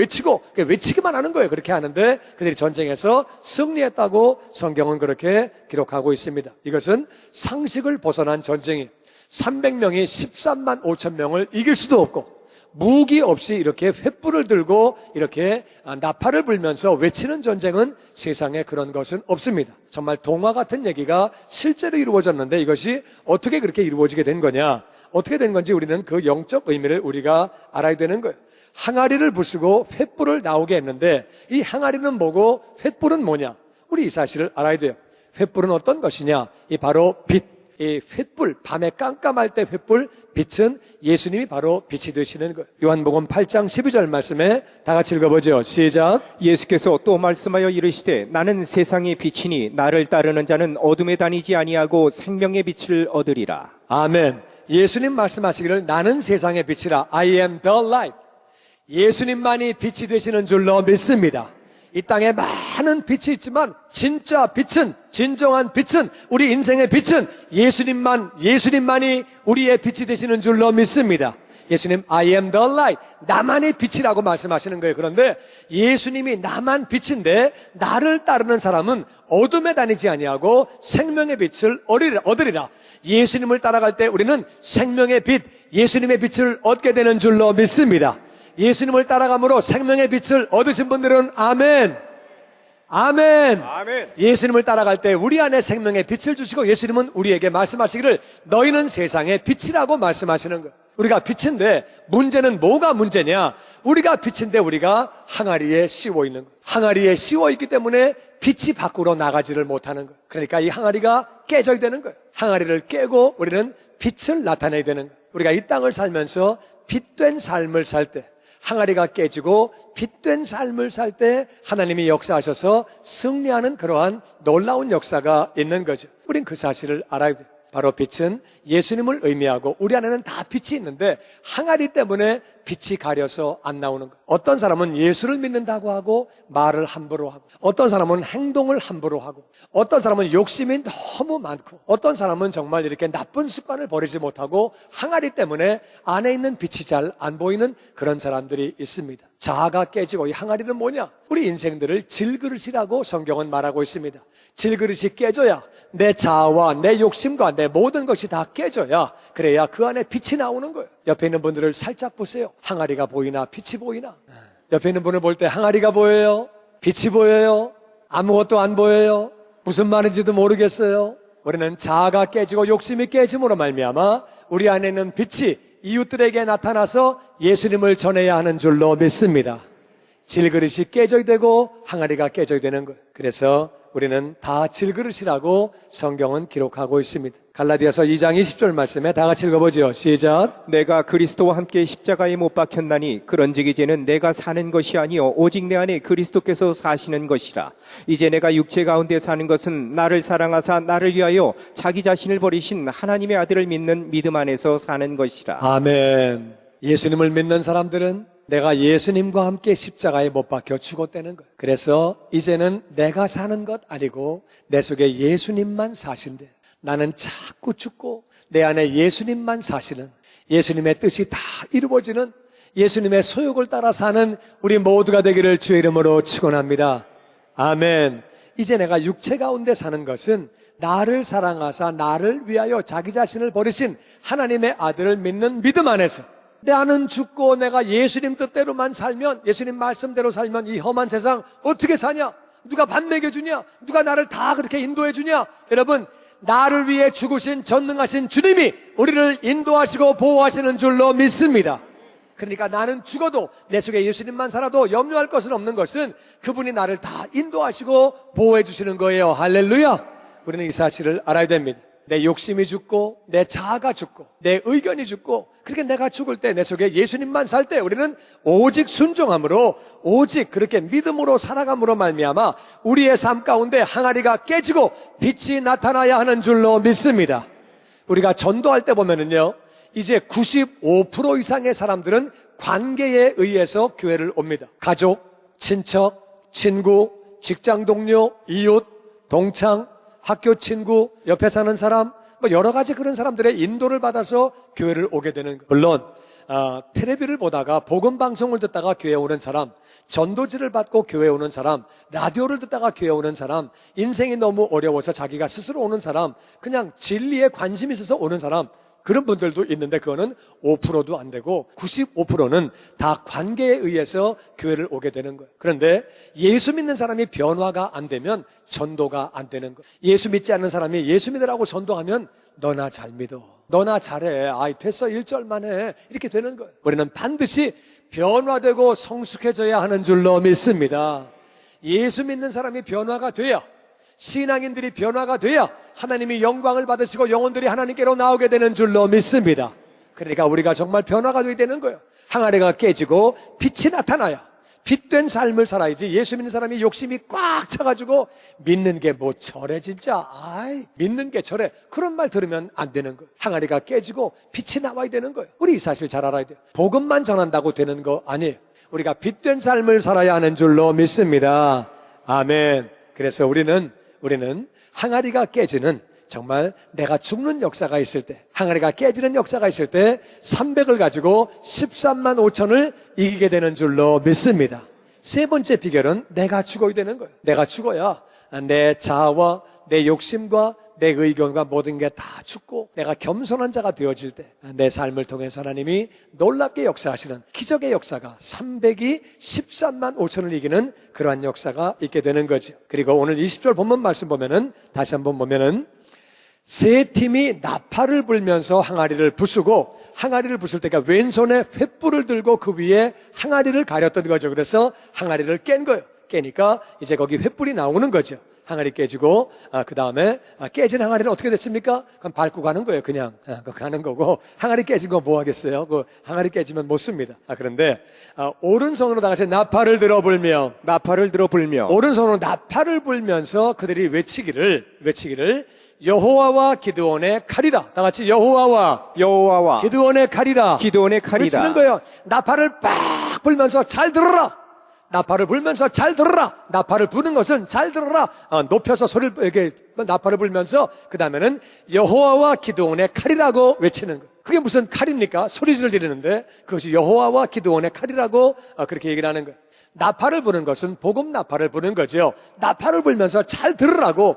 외치기만 하는 거예요. 그렇게 하는데 그들이 전쟁에서 승리했다고 성경은 그렇게 기록하고 있습니다. 이것은 상식을 벗어난 전쟁이 300명이 13만 5천 명을 이길 수도 없고 무기 없이 이렇게 횃불을 들고 이렇게 나팔을 불면서 외치는 전쟁은 세상에 그런 것은 없습니다. 정말 동화 같은 얘기가 실제로 이루어졌는데 이것이 어떻게 그렇게 이루어지게 된 거냐, 어떻게 된 건지 우리는 그 영적 의미를 우리가 알아야 되는 거예요. 항아리를 부수고 횃불을 나오게 했는데 이 항아리는 뭐고 횃불은 뭐냐, 우리 이 사실을 알아야 돼요. 횃불은 어떤 것이냐, 이 바로 빛. 이 횃불, 밤에 깜깜할 때 횃불, 빛은 예수님이 바로 빛이 되시는 거예요. 요한복음 8장 12절 말씀에 다 같이 읽어보죠. 시작. 예수께서 또 말씀하여 이르시되 나는 세상의 빛이니 나를 따르는 자는 어둠에 다니지 아니하고 생명의 빛을 얻으리라. 아멘. 예수님 말씀하시기를 나는 세상의 빛이라. I am the light. 예수님만이 빛이 되시는 줄로 믿습니다. 이 땅에 많은 빛이 있지만 진짜 빛은, 진정한 빛은, 우리 인생의 빛은 예수님만이 우리의 빛이 되시는 줄로 믿습니다. 예수님 I am the light, 나만이 빛이라고 말씀하시는 거예요. 그런데 예수님이 나만 빛인데 나를 따르는 사람은 어둠에 다니지 아니하고 생명의 빛을 얻으리라. 예수님을 따라갈 때 우리는 생명의 빛, 예수님의 빛을 얻게 되는 줄로 믿습니다. 예수님을 따라감으로 생명의 빛을 얻으신 분들은 아멘. 아멘. 아멘. 예수님을 따라갈 때 우리 안에 생명의 빛을 주시고 예수님은 우리에게 말씀하시기를 너희는 세상의 빛이라고 말씀하시는 거예요. 우리가 빛인데 문제는 뭐가 문제냐? 우리가 빛인데 우리가 항아리에 씌워 있는 거예요. 항아리에 씌워 있기 때문에 빛이 밖으로 나가지를 못하는 거예요. 그러니까 이 항아리가 깨져야 되는 거예요. 항아리를 깨고 우리는 빛을 나타내야 되는 거예요. 우리가 이 땅을 살면서 빛된 삶을 살 때, 항아리가 깨지고 빛된 삶을 살 때 하나님이 역사하셔서 승리하는 그러한 놀라운 역사가 있는 거죠. 우린 그 사실을 알아야 돼요. 바로 빛은 예수님을 의미하고 우리 안에는 다 빛이 있는데 항아리 때문에 빛이 가려서 안 나오는 거예요. 어떤 사람은 예수를 믿는다고 하고 말을 함부로 하고, 어떤 사람은 행동을 함부로 하고, 어떤 사람은 욕심이 너무 많고, 어떤 사람은 정말 이렇게 나쁜 습관을 버리지 못하고 항아리 때문에 안에 있는 빛이 잘 안 보이는 그런 사람들이 있습니다. 자아가 깨지고, 이 항아리는 뭐냐? 우리 인생들을 질그릇이라고 성경은 말하고 있습니다. 질그릇이 깨져야 내 자아와 내 욕심과 내 모든 것이 다 깨져야, 그래야 그 안에 빛이 나오는 거예요. 옆에 있는 분들을 살짝 보세요. 항아리가 보이나 빛이 보이나? 옆에 있는 분을 볼 때 항아리가 보여요? 빛이 보여요? 아무것도 안 보여요? 무슨 말인지도 모르겠어요. 우리는 자아가 깨지고 욕심이 깨짐으로 말미암아 우리 안에 있는 빛이 이웃들에게 나타나서 예수님을 전해야 하는 줄로 믿습니다. 질그릇이 깨져야 되고 항아리가 깨져야 되는 거예요. 그래서 우리는 다 질그릇이라고 성경은 기록하고 있습니다. 갈라디아서 2장 20절 말씀에 다 같이 읽어보죠. 시작. 내가 그리스도와 함께 십자가에 못 박혔나니 그런즉 이제는 내가 사는 것이 아니요 오직 내 안에 그리스도께서 사시는 것이라. 이제 내가 육체 가운데 사는 것은 나를 사랑하사 나를 위하여 자기 자신을 버리신 하나님의 아들을 믿는 믿음 안에서 사는 것이라. 아멘. 예수님을 믿는 사람들은 내가 예수님과 함께 십자가에 못 박혀 죽었다는 거예요. 그래서 이제는 내가 사는 것 아니고 내 속에 예수님만 사신대. 나는 자꾸 죽고 내 안에 예수님만 사시는, 예수님의 뜻이 다 이루어지는, 예수님의 소욕을 따라 사는 우리 모두가 되기를 주의 이름으로 축원합니다. 아멘. 이제 내가 육체 가운데 사는 것은 나를 사랑하사 나를 위하여 자기 자신을 버리신 하나님의 아들을 믿는 믿음 안에서, 나는 죽고 내가 예수님 뜻대로만 살면, 예수님 말씀대로 살면 이 험한 세상 어떻게 사냐? 누가 밥 먹여주냐? 누가 나를 다 그렇게 인도해주냐? 여러분, 나를 위해 죽으신 전능하신 주님이 우리를 인도하시고 보호하시는 줄로 믿습니다. 그러니까 나는 죽어도 내 속에 예수님만 살아도 염려할 것은 없는 것은 그분이 나를 다 인도하시고 보호해 주시는 거예요. 할렐루야. 우리는 이 사실을 알아야 됩니다. 내 욕심이 죽고 내 자아가 죽고 내 의견이 죽고 그렇게 내가 죽을 때 내 속에 예수님만 살 때 우리는 오직 순종함으로 오직 그렇게 믿음으로 살아감으로 말미암아 우리의 삶 가운데 항아리가 깨지고 빛이 나타나야 하는 줄로 믿습니다. 우리가 전도할 때 보면은요, 이제 95% 이상의 사람들은 관계에 의해서 교회를 옵니다. 가족, 친척, 친구, 직장 동료, 이웃, 동창, 학교 친구, 옆에 사는 사람, 뭐 여러 가지 그런 사람들의 인도를 받아서 교회를 오게 되는 것. 물론 텔레비를 보다가 복음 방송을 듣다가 교회에 오는 사람, 전도지를 받고 교회에 오는 사람, 라디오를 듣다가 교회에 오는 사람, 인생이 너무 어려워서 자기가 스스로 오는 사람, 그냥 진리에 관심이 있어서 오는 사람, 그런 분들도 있는데 그거는 5%도 안 되고 95%는 다 관계에 의해서 교회를 오게 되는 거예요. 그런데 예수 믿는 사람이 변화가 안 되면 전도가 안 되는 거예요. 예수 믿지 않는 사람이 예수 믿으라고 전도하면 너나 잘 믿어, 너나 잘해, 아이 됐어 1절만 해, 이렇게 되는 거예요. 우리는 반드시 변화되고 성숙해져야 하는 줄로 믿습니다. 예수 믿는 사람이 변화가 돼야, 신앙인들이 변화가 돼야 하나님이 영광을 받으시고 영혼들이 하나님께로 나오게 되는 줄로 믿습니다. 그러니까 우리가 정말 변화가 돼야 되는 거예요. 항아리가 깨지고 빛이 나타나야 빛된 삶을 살아야지. 예수 믿는 사람이 욕심이 꽉 차가지고 믿는 게 뭐 저래 진짜, 아이 믿는 게 저래, 그런 말 들으면 안 되는 거예요. 항아리가 깨지고 빛이 나와야 되는 거예요. 우리 이 사실 잘 알아야 돼요. 복음만 전한다고 되는 거 아니에요. 우리가 빛된 삶을 살아야 하는 줄로 믿습니다. 아멘. 그래서 우리는 항아리가 깨지는, 정말 내가 죽는 역사가 있을 때, 항아리가 깨지는 역사가 있을 때 300을 가지고 13만 5천을 이기게 되는 줄로 믿습니다. 세 번째 비결은 내가 죽어야 되는 거예요. 내가 죽어야 내 자아와 내 욕심과 내 의견과 모든 게 다 죽고 내가 겸손한 자가 되어질 때 내 삶을 통해서 하나님이 놀랍게 역사하시는 기적의 역사가 300이 13만 5천을 이기는 그러한 역사가 있게 되는 거죠. 그리고 오늘 20절 본문 말씀 보면은, 다시 한번 보면은, 세 팀이 나팔을 불면서 항아리를 부수고, 항아리를 부술 때가 왼손에 횃불을 들고 그 위에 항아리를 가렸던 거죠. 그래서 항아리를 깬 거예요. 깨니까 이제 거기 횃불이 나오는 거죠. 항아리 깨지고, 그 다음에 깨진 항아리는 어떻게 됐습니까? 그럼 밟고 가는 거예요. 그냥 가는 거고, 항아리 깨진 거 뭐 하겠어요? 그 항아리 깨지면 못 씁니다. 그런데 오른손으로 다 같이 나팔을 들어 불며, 오른손으로 나팔을 불면서 그들이 외치기를 여호와와 기드온의 칼이다. 다 같이 여호와와 기드온의 칼이다. 외치는 거예요. 나팔을 빡 불면서 잘 들어라. 나팔을 불면서 잘 들어라. 나팔을 부는 것은 잘 들어라. 높여서 소리를 이렇게 나팔을 불면서 그 다음에는 여호와와 기드온의 칼이라고 외치는 거예요. 그게 무슨 칼입니까? 소리를 지르는데 그것이 여호와와 기드온의 칼이라고 그렇게 얘기를 하는 거예요. 나팔을 부는 것은 복음 나팔을 부는 거죠. 나팔을 불면서 잘 들으라고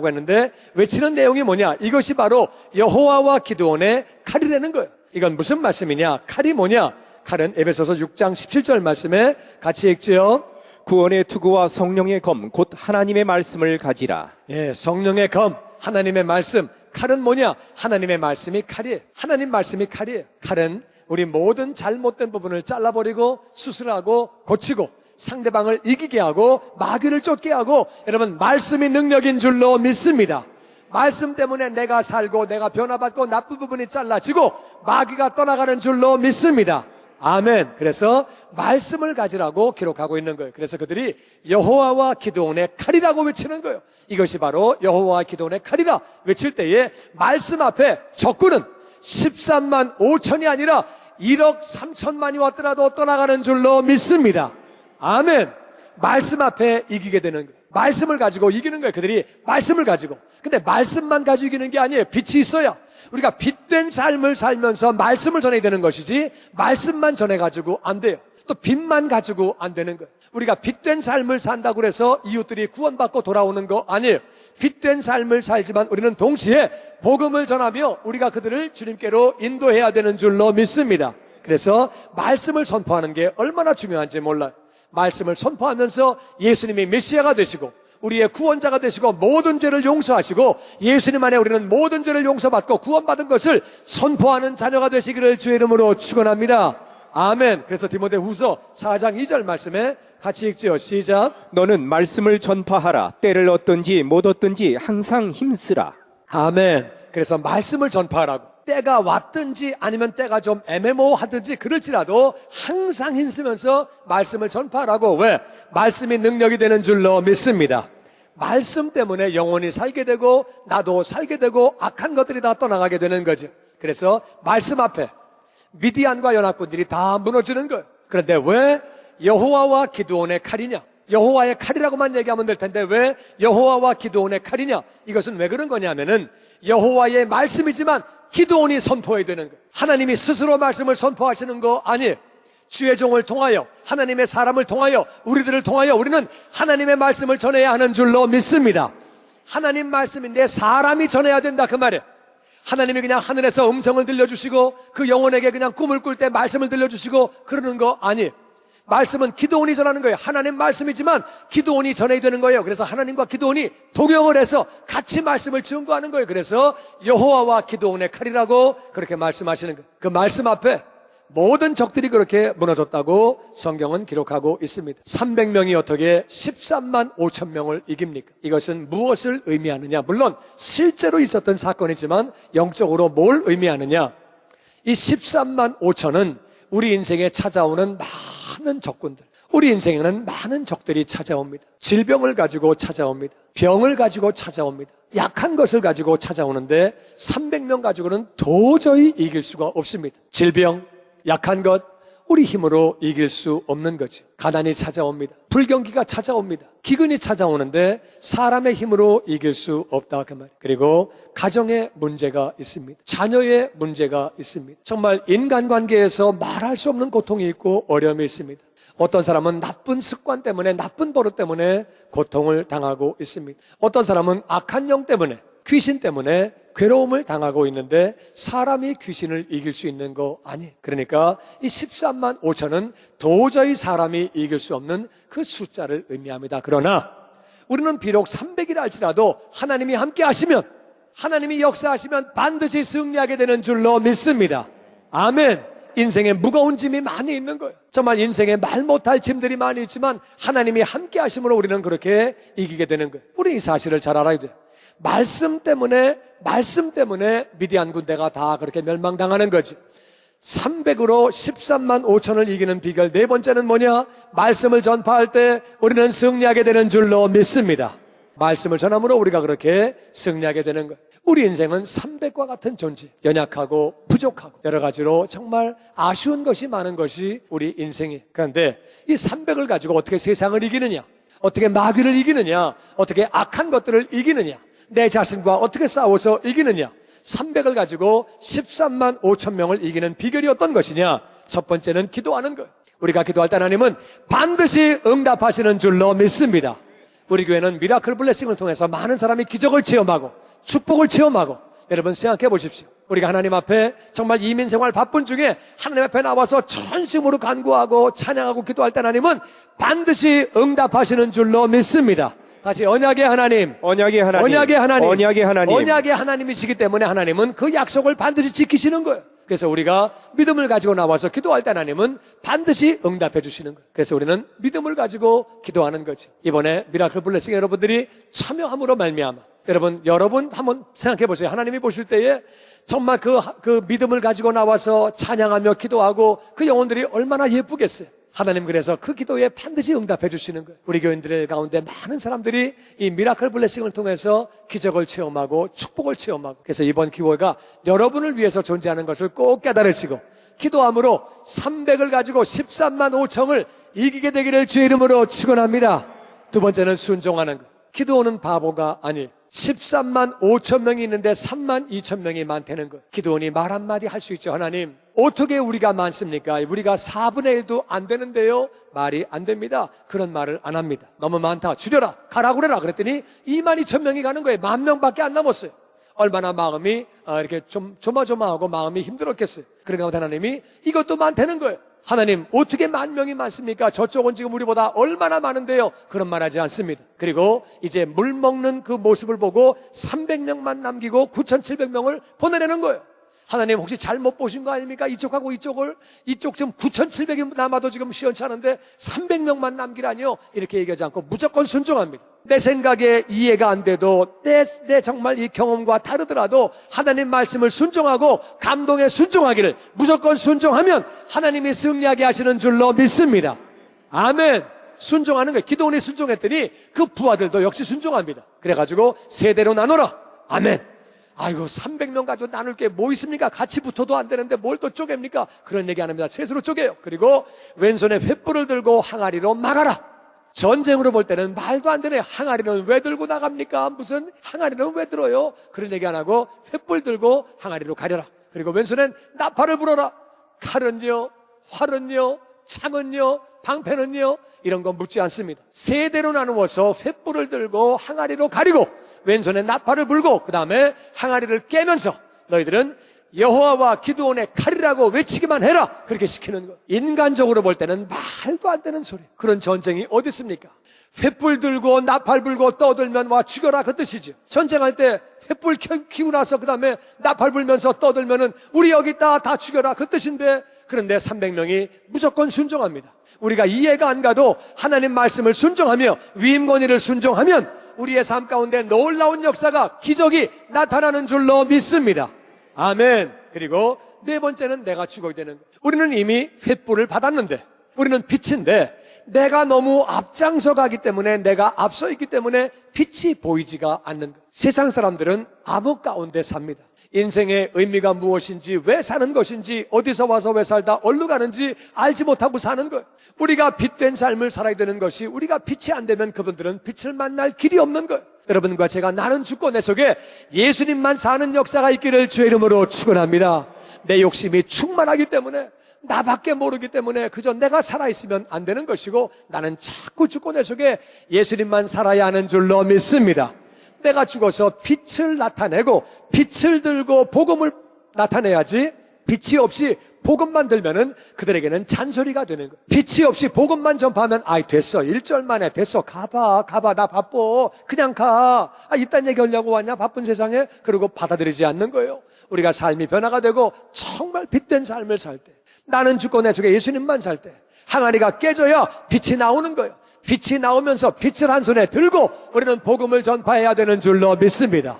했는데 외치는 내용이 뭐냐? 이것이 바로 여호와와 기드온의 칼이라는 거예요. 이건 무슨 말씀이냐? 칼이 뭐냐? 칼은 에베소서 6장 17절 말씀에 같이 읽지요. 구원의 투구와 성령의 검 곧 하나님의 말씀을 가지라. 예, 성령의 검, 하나님의 말씀. 칼은 뭐냐? 하나님의 말씀이 칼이에요. 하나님 말씀이 칼이에요. 칼은 우리 모든 잘못된 부분을 잘라버리고 수술하고 고치고 상대방을 이기게 하고 마귀를 쫓게 하고, 여러분 말씀이 능력인 줄로 믿습니다. 말씀 때문에 내가 살고 내가 변화받고 나쁜 부분이 잘라지고 마귀가 떠나가는 줄로 믿습니다. 아멘. 그래서 말씀을 가지라고 기록하고 있는 거예요. 그래서 그들이 여호와와 기드온의 칼이라고 외치는 거예요. 이것이 바로 여호와와 기드온의 칼이라 외칠 때에 말씀 앞에 적군은 13만 5천이 아니라 1억 3천만이 왔더라도 떠나가는 줄로 믿습니다. 아멘. 말씀 앞에 이기게 되는 거예요. 말씀을 가지고 이기는 거예요. 그들이 말씀을 가지고. 근데 말씀만 가지고 이기는 게 아니에요. 빛이 있어야. 우리가 빛된 삶을 살면서 말씀을 전해야 되는 것이지 말씀만 전해가지고 안 돼요. 또 빛만 가지고 안 되는 거예요. 우리가 빛된 삶을 산다고 해서 이웃들이 구원받고 돌아오는 거 아니에요. 빛된 삶을 살지만 우리는 동시에 복음을 전하며 우리가 그들을 주님께로 인도해야 되는 줄로 믿습니다. 그래서 말씀을 선포하는 게 얼마나 중요한지 몰라요. 말씀을 선포하면서 예수님이 메시아가 되시고 우리의 구원자가 되시고 모든 죄를 용서하시고 예수님 안에 우리는 모든 죄를 용서받고 구원받은 것을 선포하는 자녀가 되시기를 주의 이름으로 축원합니다. 아멘. 그래서 디모데후서 4장 2절 말씀에 같이 읽지요. 시작. 너는 말씀을 전파하라. 때를 얻든지 못 얻든지 항상 힘쓰라. 아멘. 그래서 말씀을 전파하라고. 때가 왔든지 아니면 때가 좀 애매모호하든지 그럴지라도 항상 힘쓰면서 말씀을 전파하라고. 왜? 말씀이 능력이 되는 줄로 믿습니다. 말씀 때문에 영혼이 살게 되고 나도 살게 되고 악한 것들이 다 떠나가게 되는 거죠. 그래서 말씀 앞에 미디안과 연합군들이 다 무너지는 거예요. 그런데 왜 여호와와 기드온의 칼이냐? 여호와의 칼이라고만 얘기하면 될 텐데 왜 여호와와 기드온의 칼이냐? 이것은 왜 그런 거냐면은 여호와의 말씀이지만 기드온이 선포해야 되는 거예요. 하나님이 스스로 말씀을 선포하시는 거 아니에요. 주의 종을 통하여 하나님의 사람을 통하여 우리들을 통하여 우리는 하나님의 말씀을 전해야 하는 줄로 믿습니다. 하나님 말씀인데 사람이 전해야 된다 그 말이에요. 하나님이 그냥 하늘에서 음성을 들려주시고 그 영혼에게 그냥 꿈을 꿀 때 말씀을 들려주시고 그러는 거 아니에요. 말씀은 기드온이 전하는 거예요. 하나님 말씀이지만 기드온이 전해야 되는 거예요. 그래서 하나님과 기드온이 동역을 해서 같이 말씀을 증거하는 거예요. 그래서 여호와와 기드온의 칼이라고 그렇게 말씀하시는 거예요. 그 말씀 앞에 모든 적들이 그렇게 무너졌다고 성경은 기록하고 있습니다. 300명이 어떻게 13만 5천 명을 이깁니까? 이것은 무엇을 의미하느냐? 물론 실제로 있었던 사건이지만 영적으로 뭘 의미하느냐? 이 13만 5천은 우리 인생에 찾아오는 많은 적군들, 우리 인생에는 많은 적들이 찾아옵니다. 질병을 가지고 찾아옵니다. 병을 가지고 찾아옵니다. 약한 것을 가지고 찾아오는데 300명 가지고는 도저히 이길 수가 없습니다. 질병, 약한 것, 우리 힘으로 이길 수 없는 거죠. 가난이 찾아옵니다. 불경기가 찾아옵니다. 기근이 찾아오는데 사람의 힘으로 이길 수 없다 그 말이에요. 그리고 가정에 문제가 있습니다. 자녀의 문제가 있습니다. 정말 인간관계에서 말할 수 없는 고통이 있고 어려움이 있습니다. 어떤 사람은 나쁜 습관 때문에 나쁜 버릇 때문에 고통을 당하고 있습니다. 어떤 사람은 악한 영 때문에 귀신 때문에 괴로움을 당하고 있는데 사람이 귀신을 이길 수 있는 거 아니에요. 그러니까 이 13만 5천은 도저히 사람이 이길 수 없는 그 숫자를 의미합니다. 그러나 우리는 비록 300이라 할지라도 하나님이 함께 하시면, 하나님이 역사하시면 반드시 승리하게 되는 줄로 믿습니다. 아멘. 인생에 무거운 짐이 많이 있는 거예요. 정말 인생에 말 못할 짐들이 많이 있지만 하나님이 함께 하심으로 우리는 그렇게 이기게 되는 거예요. 우리 이 사실을 잘 알아야 돼요. 말씀 때문에 미디안 군대가 다 그렇게 멸망당하는 거지. 300으로 13만 5천을 이기는 비결 네 번째는 뭐냐? 말씀을 전파할 때 우리는 승리하게 되는 줄로 믿습니다. 말씀을 전함으로 우리가 그렇게 승리하게 되는 거예요. 우리 인생은 300과 같은 존재, 연약하고 부족하고 여러 가지로 정말 아쉬운 것이 많은 것이 우리 인생이에요. 그런데 이 300을 가지고 어떻게 세상을 이기느냐? 어떻게 마귀를 이기느냐? 어떻게 악한 것들을 이기느냐? 내 자신과 어떻게 싸워서 이기느냐? 300을 가지고 13만 5천 명을 이기는 비결이 어떤 것이냐? 첫 번째는 기도하는 거예요. 우리가 기도할 때 하나님은 반드시 응답하시는 줄로 믿습니다. 우리 교회는 미라클 블레싱을 통해서 많은 사람이 기적을 체험하고 축복을 체험하고, 여러분 생각해 보십시오. 우리가 하나님 앞에 정말 이민생활 바쁜 중에 하나님 앞에 나와서 전심으로 간구하고 찬양하고 기도할 때 하나님은 반드시 응답하시는 줄로 믿습니다. 다시 언약의 하나님, 언약의 하나님, 언약의 하나님, 언약의 하나님, 언약의 하나님이시기 때문에 하나님은 그 약속을 반드시 지키시는 거예요. 그래서 우리가 믿음을 가지고 나와서 기도할 때 하나님은 반드시 응답해 주시는 거예요. 그래서 우리는 믿음을 가지고 기도하는 거죠. 이번에 미라클 블레싱 여러분들이 참여함으로 말미암아, 여러분 한번 생각해 보세요. 하나님이 보실 때에 정말 그 믿음을 가지고 나와서 찬양하며 기도하고 그 영혼들이 얼마나 예쁘겠어요. 하나님 그래서 그 기도에 반드시 응답해 주시는 거예요. 우리 교인들 가운데 많은 사람들이 이 미라클 블레싱을 통해서 기적을 체험하고 축복을 체험하고, 그래서 이번 기회가 여러분을 위해서 존재하는 것을 꼭 깨달으시고 기도함으로 300을 가지고 13만 5천을 이기게 되기를 주의 이름으로 축원합니다. 두 번째는 순종하는 것. 기도는 바보가 아니에요. 13만 5천 명이 있는데 3만 2천 명이 많다는 거예요. 기도원이 말 한마디 할 수 있죠. 하나님, 어떻게 우리가 많습니까? 우리가 4분의 1도 안 되는데요. 말이 안 됩니다. 그런 말을 안 합니다. 너무 많다. 줄여라. 가라 그래라. 그랬더니 2만 2천 명이 가는 거예요. 10,000명밖에 안 남았어요. 얼마나 마음이 이렇게 좀 조마조마하고 마음이 힘들었겠어요. 그러니까 하나님이 이것도 많다는 거예요. 하나님, 어떻게 10,000명이 많습니까? 저쪽은 지금 우리보다 얼마나 많은데요. 그런 말 하지 않습니다. 그리고 이제 물 먹는 그 모습을 보고 300명만 남기고 9,700명을 보내려는 거예요. 하나님 혹시 잘못 보신 거 아닙니까? 이쪽하고 이쪽을, 이쪽 지금 9,700이 남아도 지금 시원치 않은데 300명만 남기라니요? 이렇게 얘기하지 않고 무조건 순종합니다. 내 생각에 이해가 안 돼도 내 정말 이 경험과 다르더라도 하나님 말씀을 순종하고 감동에 순종하기를 무조건 순종하면 하나님이 승리하게 하시는 줄로 믿습니다. 아멘. 순종하는 거예요. 기도원이 순종했더니 그 부하들도 역시 순종합니다. 그래가지고 세대로 나눠라. 아멘. 아이고 300명 가지고 나눌 게 뭐 있습니까? 같이 붙어도 안 되는데 뭘 또 쪼갭니까? 그런 얘기 안 합니다. 셋으로 쪼개요. 그리고 왼손에 횃불을 들고 항아리로 막아라. 전쟁으로 볼 때는 말도 안 되네. 항아리는 왜 들고 나갑니까? 무슨 항아리는 왜 들어요? 그런 얘기 안 하고 횃불 들고 항아리로 가려라. 그리고 왼손엔 나팔을 불어라. 칼은요, 활은요, 창은요, 방패는요, 이런 건 묻지 않습니다. 세대로 나누어서 횃불을 들고 항아리로 가리고 왼손에 나팔을 불고 그 다음에 항아리를 깨면서 너희들은 여호와와 기드온의 칼이라고 외치기만 해라. 그렇게 시키는 거. 인간적으로 볼 때는 말도 안 되는 소리. 그런 전쟁이 어디 있습니까? 횃불 들고 나팔 불고 떠들면 와 죽여라 그 뜻이죠. 전쟁할 때 횃불 키우고 나서 그 다음에 나팔 불면서 떠들면은 우리 여기 있다 다 죽여라 그 뜻인데, 그런데 300명이 무조건 순종합니다. 우리가 이해가 안 가도 하나님 말씀을 순종하며 위임권위를 순종하면 우리의 삶 가운데 놀라운 역사가, 기적이 나타나는 줄로 믿습니다. 아멘. 그리고 네 번째는 내가 죽어야 되는 거예요. 우리는 이미 횃불을 받았는데, 우리는 빛인데 내가 너무 앞장서 가기 때문에, 내가 앞서 있기 때문에 빛이 보이지가 않는 거예요. 세상 사람들은 암흑 가운데 삽니다. 인생의 의미가 무엇인지, 왜 사는 것인지, 어디서 와서 왜 살다 어디로 가는지 알지 못하고 사는 거예요. 우리가 빛된 삶을 살아야 되는 것이, 우리가 빛이 안 되면 그분들은 빛을 만날 길이 없는 거예요. 여러분과 제가 나는 죽고 내 속에 예수님만 사는 역사가 있기를 주의 이름으로 축원합니다. 내 욕심이 충만하기 때문에, 나밖에 모르기 때문에 그저 내가 살아있으면 안 되는 것이고, 나는 자꾸 죽고 내 속에 예수님만 살아야 하는 줄로 믿습니다. 내가 죽어서 빛을 나타내고 빛을 들고 복음을 나타내야지, 빛이 없이 복음만 들면은 그들에게는 잔소리가 되는 거예요. 빛이 없이 복음만 전파하면 아이 됐어, 1절 만에 됐어, 가봐 나 바빠, 그냥 가, 이딴 얘기 하려고 왔냐 바쁜 세상에, 그리고 받아들이지 않는 거예요. 우리가 삶이 변화가 되고 정말 빛된 삶을 살 때, 나는 죽고 내 속에 예수님만 살 때 항아리가 깨져야 빛이 나오는 거예요. 빛이 나오면서 빛을 한 손에 들고 우리는 복음을 전파해야 되는 줄로 믿습니다.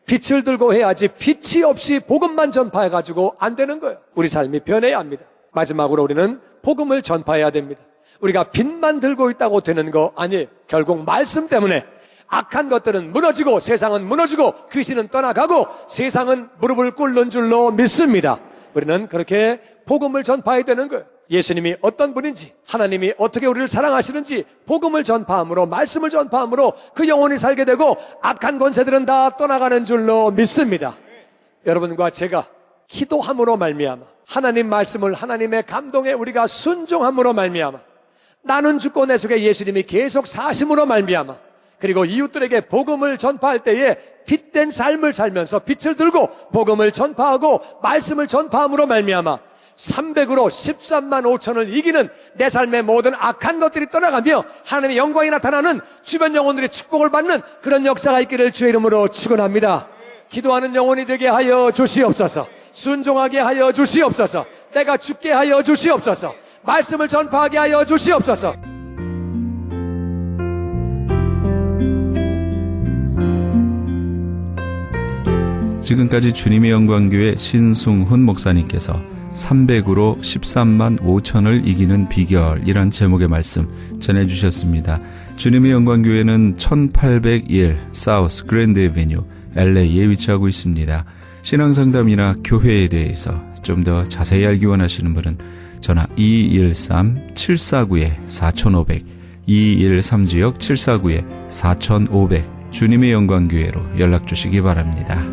빛을 들고 해야지, 빛이 없이 복음만 전파해가지고 안 되는 거예요. 우리 삶이 변해야 합니다. 마지막으로 우리는 복음을 전파해야 됩니다. 우리가 빛만 들고 있다고 되는 거 아니에요. 결국 말씀 때문에 악한 것들은 무너지고 세상은 무너지고 귀신은 떠나가고 세상은 무릎을 꿇는 줄로 믿습니다. 우리는 그렇게 복음을 전파해야 되는 거예요. 예수님이 어떤 분인지, 하나님이 어떻게 우리를 사랑하시는지 복음을 전파함으로, 말씀을 전파함으로 그 영혼이 살게 되고 악한 권세들은 다 떠나가는 줄로 믿습니다. 여러분과 제가 기도함으로 말미암아, 하나님 말씀을, 하나님의 감동에 우리가 순종함으로 말미암아, 나는 죽고 내 속에 예수님이 계속 사심으로 말미암아, 그리고 이웃들에게 복음을 전파할 때에 빛된 삶을 살면서 빛을 들고 복음을 전파하고 말씀을 전파함으로 말미암아 300으로 13만 5천을 이기는 내 삶의 모든 악한 것들이 떠나가며 하나님의 영광이 나타나는 주변 영혼들이 축복을 받는 그런 역사가 있기를 주의 이름으로 축원합니다. 기도하는 영혼이 되게 하여 주시옵소서. 순종하게 하여 주시옵소서. 내가 죽게 하여 주시옵소서. 말씀을 전파하게 하여 주시옵소서. 지금까지 주님의 영광교회 신승훈 목사님께서 300으로 13만 5천을 이기는 비결이란 제목의 말씀 전해주셨습니다. 주님의 영광교회는 1801 사우스 그랜드 애비뉴 LA에 위치하고 있습니다. 신앙상담이나 교회에 대해서 좀 더 자세히 알기 원하시는 분은 전화 213-749-4500 213지역 749-4500 주님의 영광교회로 연락주시기 바랍니다.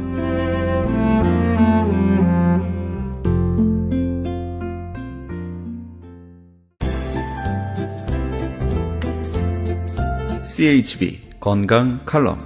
CHB 건강 칼럼.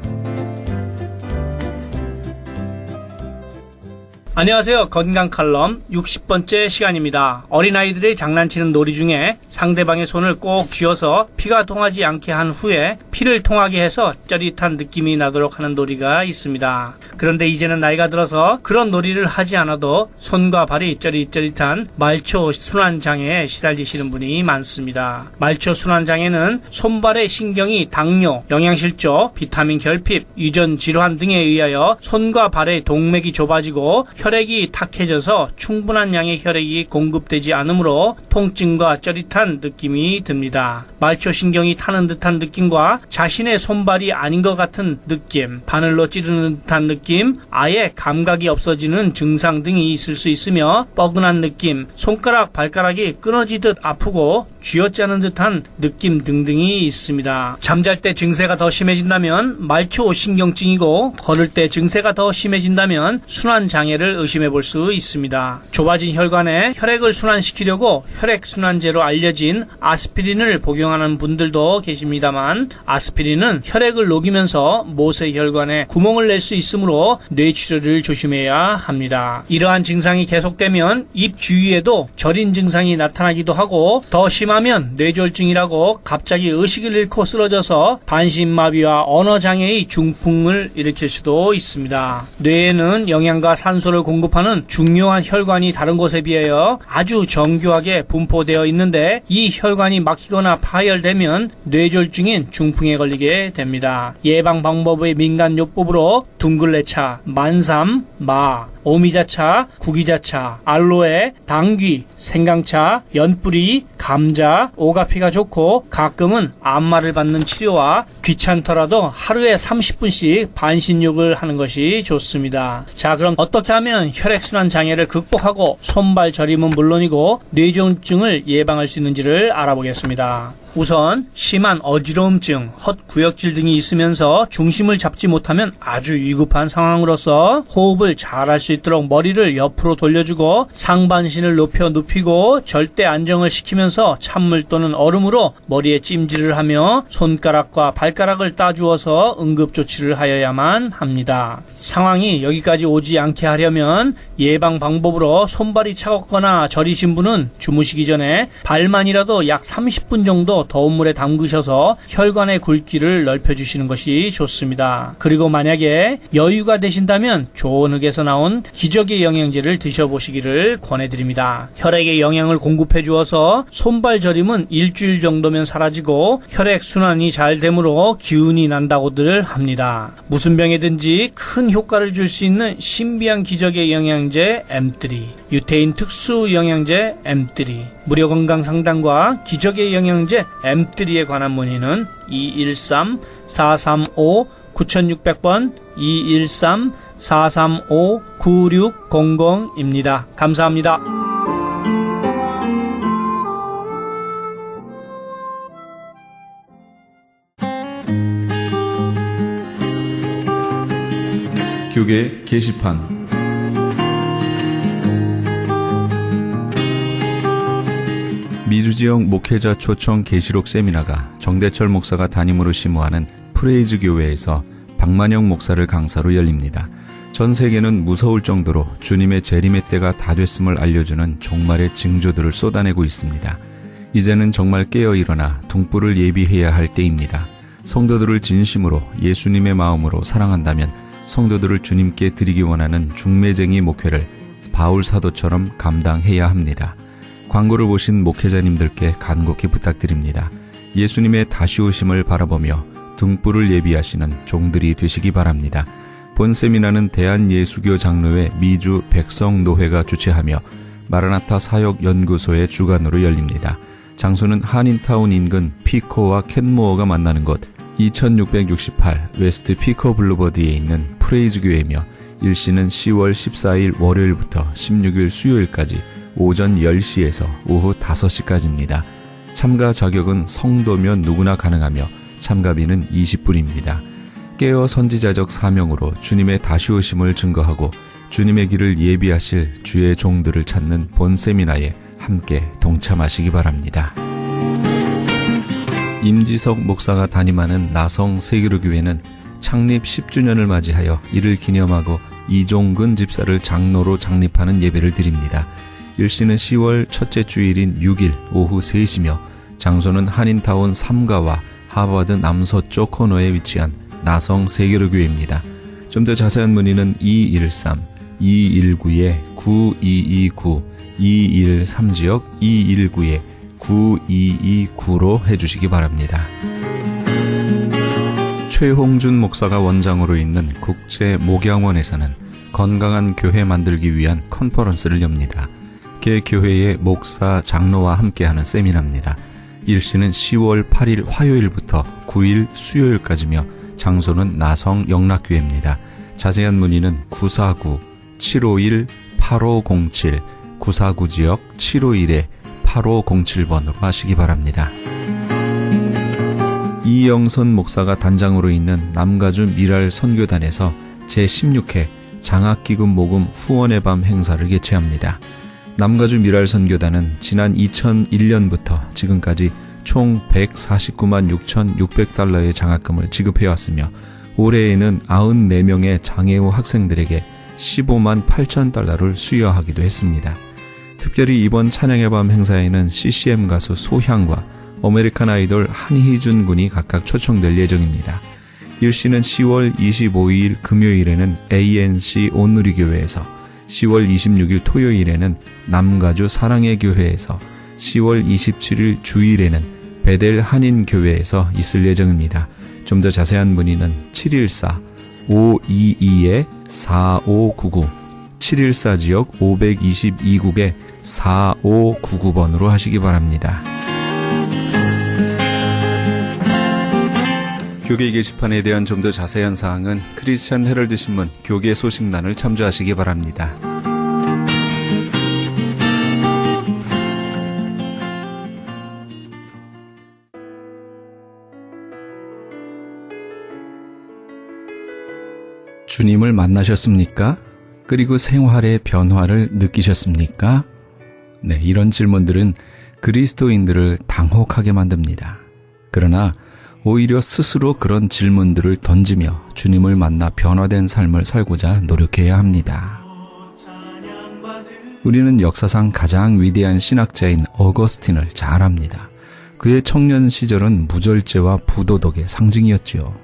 안녕하세요. 건강 칼럼 60번째 시간입니다. 어린아이들이 장난치는 놀이 중에 상대방의 손을 꼭 쥐어서 피가 통하지 않게 한 후에 피를 통하게 해서 짜릿한 느낌이 나도록 하는 놀이가 있습니다. 그런데 이제는 나이가 들어서 그런 놀이를 하지 않아도 손과 발이 짜릿짜릿한 말초 순환장애에 시달리시는 분이 많습니다. 말초 순환장애는 손발의 신경이 당뇨, 영양실조, 비타민 결핍, 유전 질환 등에 의하여 손과 발의 동맥이 좁아지고 혈액이 탁해져서 충분한 양의 혈액이 공급되지 않으므로 통증과 짜릿한 느낌이 듭니다. 말초신경이 타는 듯한 느낌과 자신의 손발이 아닌 것 같은 느낌, 바늘로 찌르는 듯한 느낌, 아예 감각이 없어지는 증상 등이 있을 수 있으며 뻐근한 느낌, 손가락, 발가락이 끊어지듯 아프고 쥐어짜는 듯한 느낌 등등이 있습니다. 잠잘 때 증세가 더 심해진다면 말초신경증이고 걸을 때 증세가 더 심해진다면 순환장애를 의심해 볼 수 있습니다. 좁아진 혈관에 혈액을 순환시키려고 혈액순환제로 알려진 아스피린을 복용하는 분들도 계십니다만 아스피린은 혈액을 녹이면서 모세혈관에 구멍을 낼 수 있으므로 뇌출혈을 조심해야 합니다. 이러한 증상이 계속되면 입 주위에도 저린 증상이 나타나기도 하고 더 심하면 뇌졸중이라고 갑자기 의식을 잃고 쓰러져서 반신마비와 언어장애의 중풍을 일으킬 수도 있습니다. 뇌에는 영양과 산소를 공급하는 중요한 혈관이 다른 곳에 비하여 아주 정교하게 분포되어 있는데 이 혈관이 막히거나 파열되면 뇌졸중인 중풍에 걸리게 됩니다. 예방 방법의 민간요법으로 둥글레차, 만삼, 마, 오미자차, 구기자차, 알로에, 당귀, 생강차, 연뿌리, 감자, 오가피가 좋고 가끔은 안마를 받는 치료와 귀찮더라도 하루에 30분씩 반신욕을 하는 것이 좋습니다. 자, 그럼 어떻게 하면 혈액순환 장애를 극복하고 손발 저림은 물론이고 뇌졸중을 예방할 수 있는지를 알아보겠습니다. 우선 심한 어지러움증, 헛구역질 등이 있으면서 중심을 잡지 못하면 아주 위급한 상황으로서 호흡을 잘 할 수 있도록 머리를 옆으로 돌려주고 상반신을 높여 눕히고 절대 안정을 시키면서 찬물 또는 얼음으로 머리에 찜질을 하며 손가락과 발가락을 따주어서 응급조치를 하여야만 합니다. 상황이 여기까지 오지 않게 하려면 예방 방법으로 손발이 차갑거나 저리신 분은 주무시기 전에 발만이라도 약 30분 정도 더운 물에 담그셔서 혈관의 굵기를 넓혀주시는 것이 좋습니다. 그리고 만약에 여유가 되신다면 좋은 흙에서 나온 기적의 영양제를 드셔보시기를 권해드립니다. 혈액에 영양을 공급해 주어서 손발 저림은 일주일 정도면 사라지고 혈액순환이 잘 되므로 기운이 난다고들 합니다. 무슨 병에든지 큰 효과를 줄 수 있는 신비한 기적의 영양제 M3, 유태인 특수 영양제 M3, 무료 건강 상담과 기적의 영양제 M3에 관한 문의는 213-435-9600번 213-435-9600입니다. 감사합니다. 교계 게시판 미주지역 목회자 초청 계시록 세미나가 정대철 목사가 담임으로 심호하는 프레이즈 교회에서 박만영 목사를 강사로 열립니다. 전 세계는 무서울 정도로 주님의 재림의 때가 다 됐음을 알려주는 종말의 징조들을 쏟아내고 있습니다. 이제는 정말 깨어 일어나 등불을 예비해야 할 때입니다. 성도들을 진심으로 예수님의 마음으로 사랑한다면 성도들을 주님께 드리기 원하는 중매쟁이 목회를 바울 사도처럼 감당해야 합니다. 광고를 보신 목회자님들께 간곡히 부탁드립니다. 예수님의 다시 오심을 바라보며 등불을 예비하시는 종들이 되시기 바랍니다. 본 세미나는 대한예수교 장로회 미주 백성노회가 주최하며 마라나타 사역연구소의 주관으로 열립니다. 장소는 한인타운 인근 피코와 켄모어가 만나는 곳 2668 웨스트 피코 블루버드에 있는 프레이즈 교회이며 일시는 10월 14일 월요일부터 16일 수요일까지 오전 10시에서 오후 5시까지입니다. 참가 자격은 성도면 누구나 가능하며 참가비는 20불입니다. 깨어 선지자적 사명으로 주님의 다시 오심을 증거하고 주님의 길을 예비하실 주의 종들을 찾는 본 세미나에 함께 동참하시기 바랍니다. 임지석 목사가 담임하는 나성 세계로교회는 창립 10주년을 맞이하여 이를 기념하고 이종근 집사를 장로로 장립하는 예배를 드립니다. 일시는 10월 첫째 주일인 6일 오후 3시며 장소는 한인타운 3가와 하버드 남서쪽 코너에 위치한 나성 세계로교회입니다. 좀 더 자세한 문의는 213-219-9229, 213지역 219-9229로 해주시기 바랍니다. 최홍준 목사가 원장으로 있는 국제목양원에서는 건강한 교회 만들기 위한 컨퍼런스를 엽니다. 개 교회의 목사, 장로와 함께하는 세미나입니다. 일시는 10월 8일 화요일부터 9일 수요일까지며 장소는 나성 영락교회입니다. 자세한 문의는 949-751-8507, 949지역 751-8507번으로 하시기 바랍니다. 이영선 목사가 단장으로 있는 남가주 미랄 선교단에서 제16회 장학기금 모금 후원의 밤 행사를 개최합니다. 남가주 미랄 선교단은 지난 2001년부터 지금까지 총 149만 6,600달러의 장학금을 지급해왔으며 올해에는 94명의 장애우 학생들에게 15만 8천 달러를 수여하기도 했습니다. 특별히 이번 찬양의 밤 행사에는 CCM 가수 소향과 아메리칸 아이돌 한희준 군이 각각 초청될 예정입니다. 일시는 10월 25일 금요일에는 ANC 온누리교회에서, 10월 26일 토요일에는 남가주 사랑의 교회에서, 10월 27일 주일에는 베델 한인교회에서 있을 예정입니다. 좀 더 자세한 문의는 714-522-4599, 714지역 522국에 4599번으로 하시기 바랍니다. 교계 게시판에 대한 좀 더 자세한 사항은 크리스천 헤럴드 신문 교계 소식란을 참조하시기 바랍니다. 주님을 만나셨습니까? 그리고 생활의 변화를 느끼셨습니까? 네, 이런 질문들은 그리스도인들을 당혹하게 만듭니다. 그러나 오히려 스스로 그런 질문들을 던지며 주님을 만나 변화된 삶을 살고자 노력해야 합니다. 우리는 역사상 가장 위대한 신학자인 어거스틴을 잘 압니다. 그의 청년 시절은 무절제와 부도덕의 상징이었지요.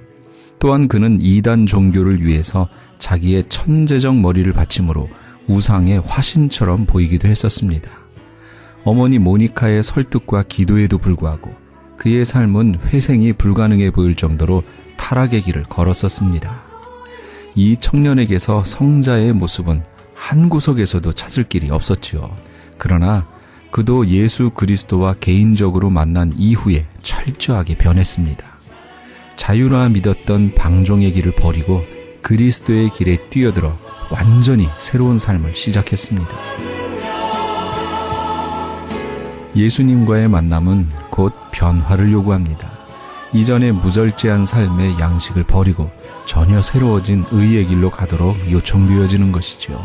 또한 그는 이단 종교를 위해서 자기의 천재적 머리를 바침으로 우상의 화신처럼 보이기도 했었습니다. 어머니 모니카의 설득과 기도에도 불구하고 그의 삶은 회생이 불가능해 보일 정도로 타락의 길을 걸었었습니다. 이 청년에게서 성자의 모습은 한 구석에서도 찾을 길이 없었지요. 그러나 그도 예수 그리스도와 개인적으로 만난 이후에 철저하게 변했습니다. 자유라 믿었던 방종의 길을 버리고 그리스도의 길에 뛰어들어 완전히 새로운 삶을 시작했습니다. 예수님과의 만남은 곧 변화를 요구합니다. 이전의 무절제한 삶의 양식을 버리고 전혀 새로워진 의의 길로 가도록 요청되어지는 것이죠.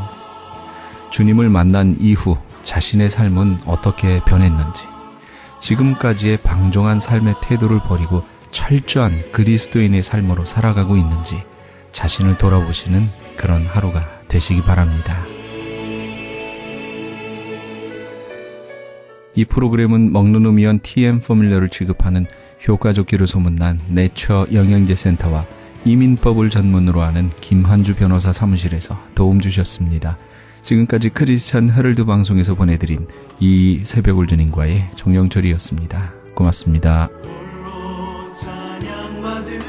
주님을 만난 이후 자신의 삶은 어떻게 변했는지, 지금까지의 방종한 삶의 태도를 버리고 철저한 그리스도인의 삶으로 살아가고 있는지 자신을 돌아보시는 그런 하루가 되시기 바랍니다. 이 프로그램은 먹는 음이온 TM 포뮬러를 취급하는 효과좋기로 소문난 내처 영양제 센터와 이민법을 전문으로 하는 김한주 변호사 사무실에서 도움 주셨습니다. 지금까지 크리스천 헤럴드 방송에서 보내드린 이 새벽을 주님과의 정영철이었습니다. 고맙습니다. 찬양받으소서.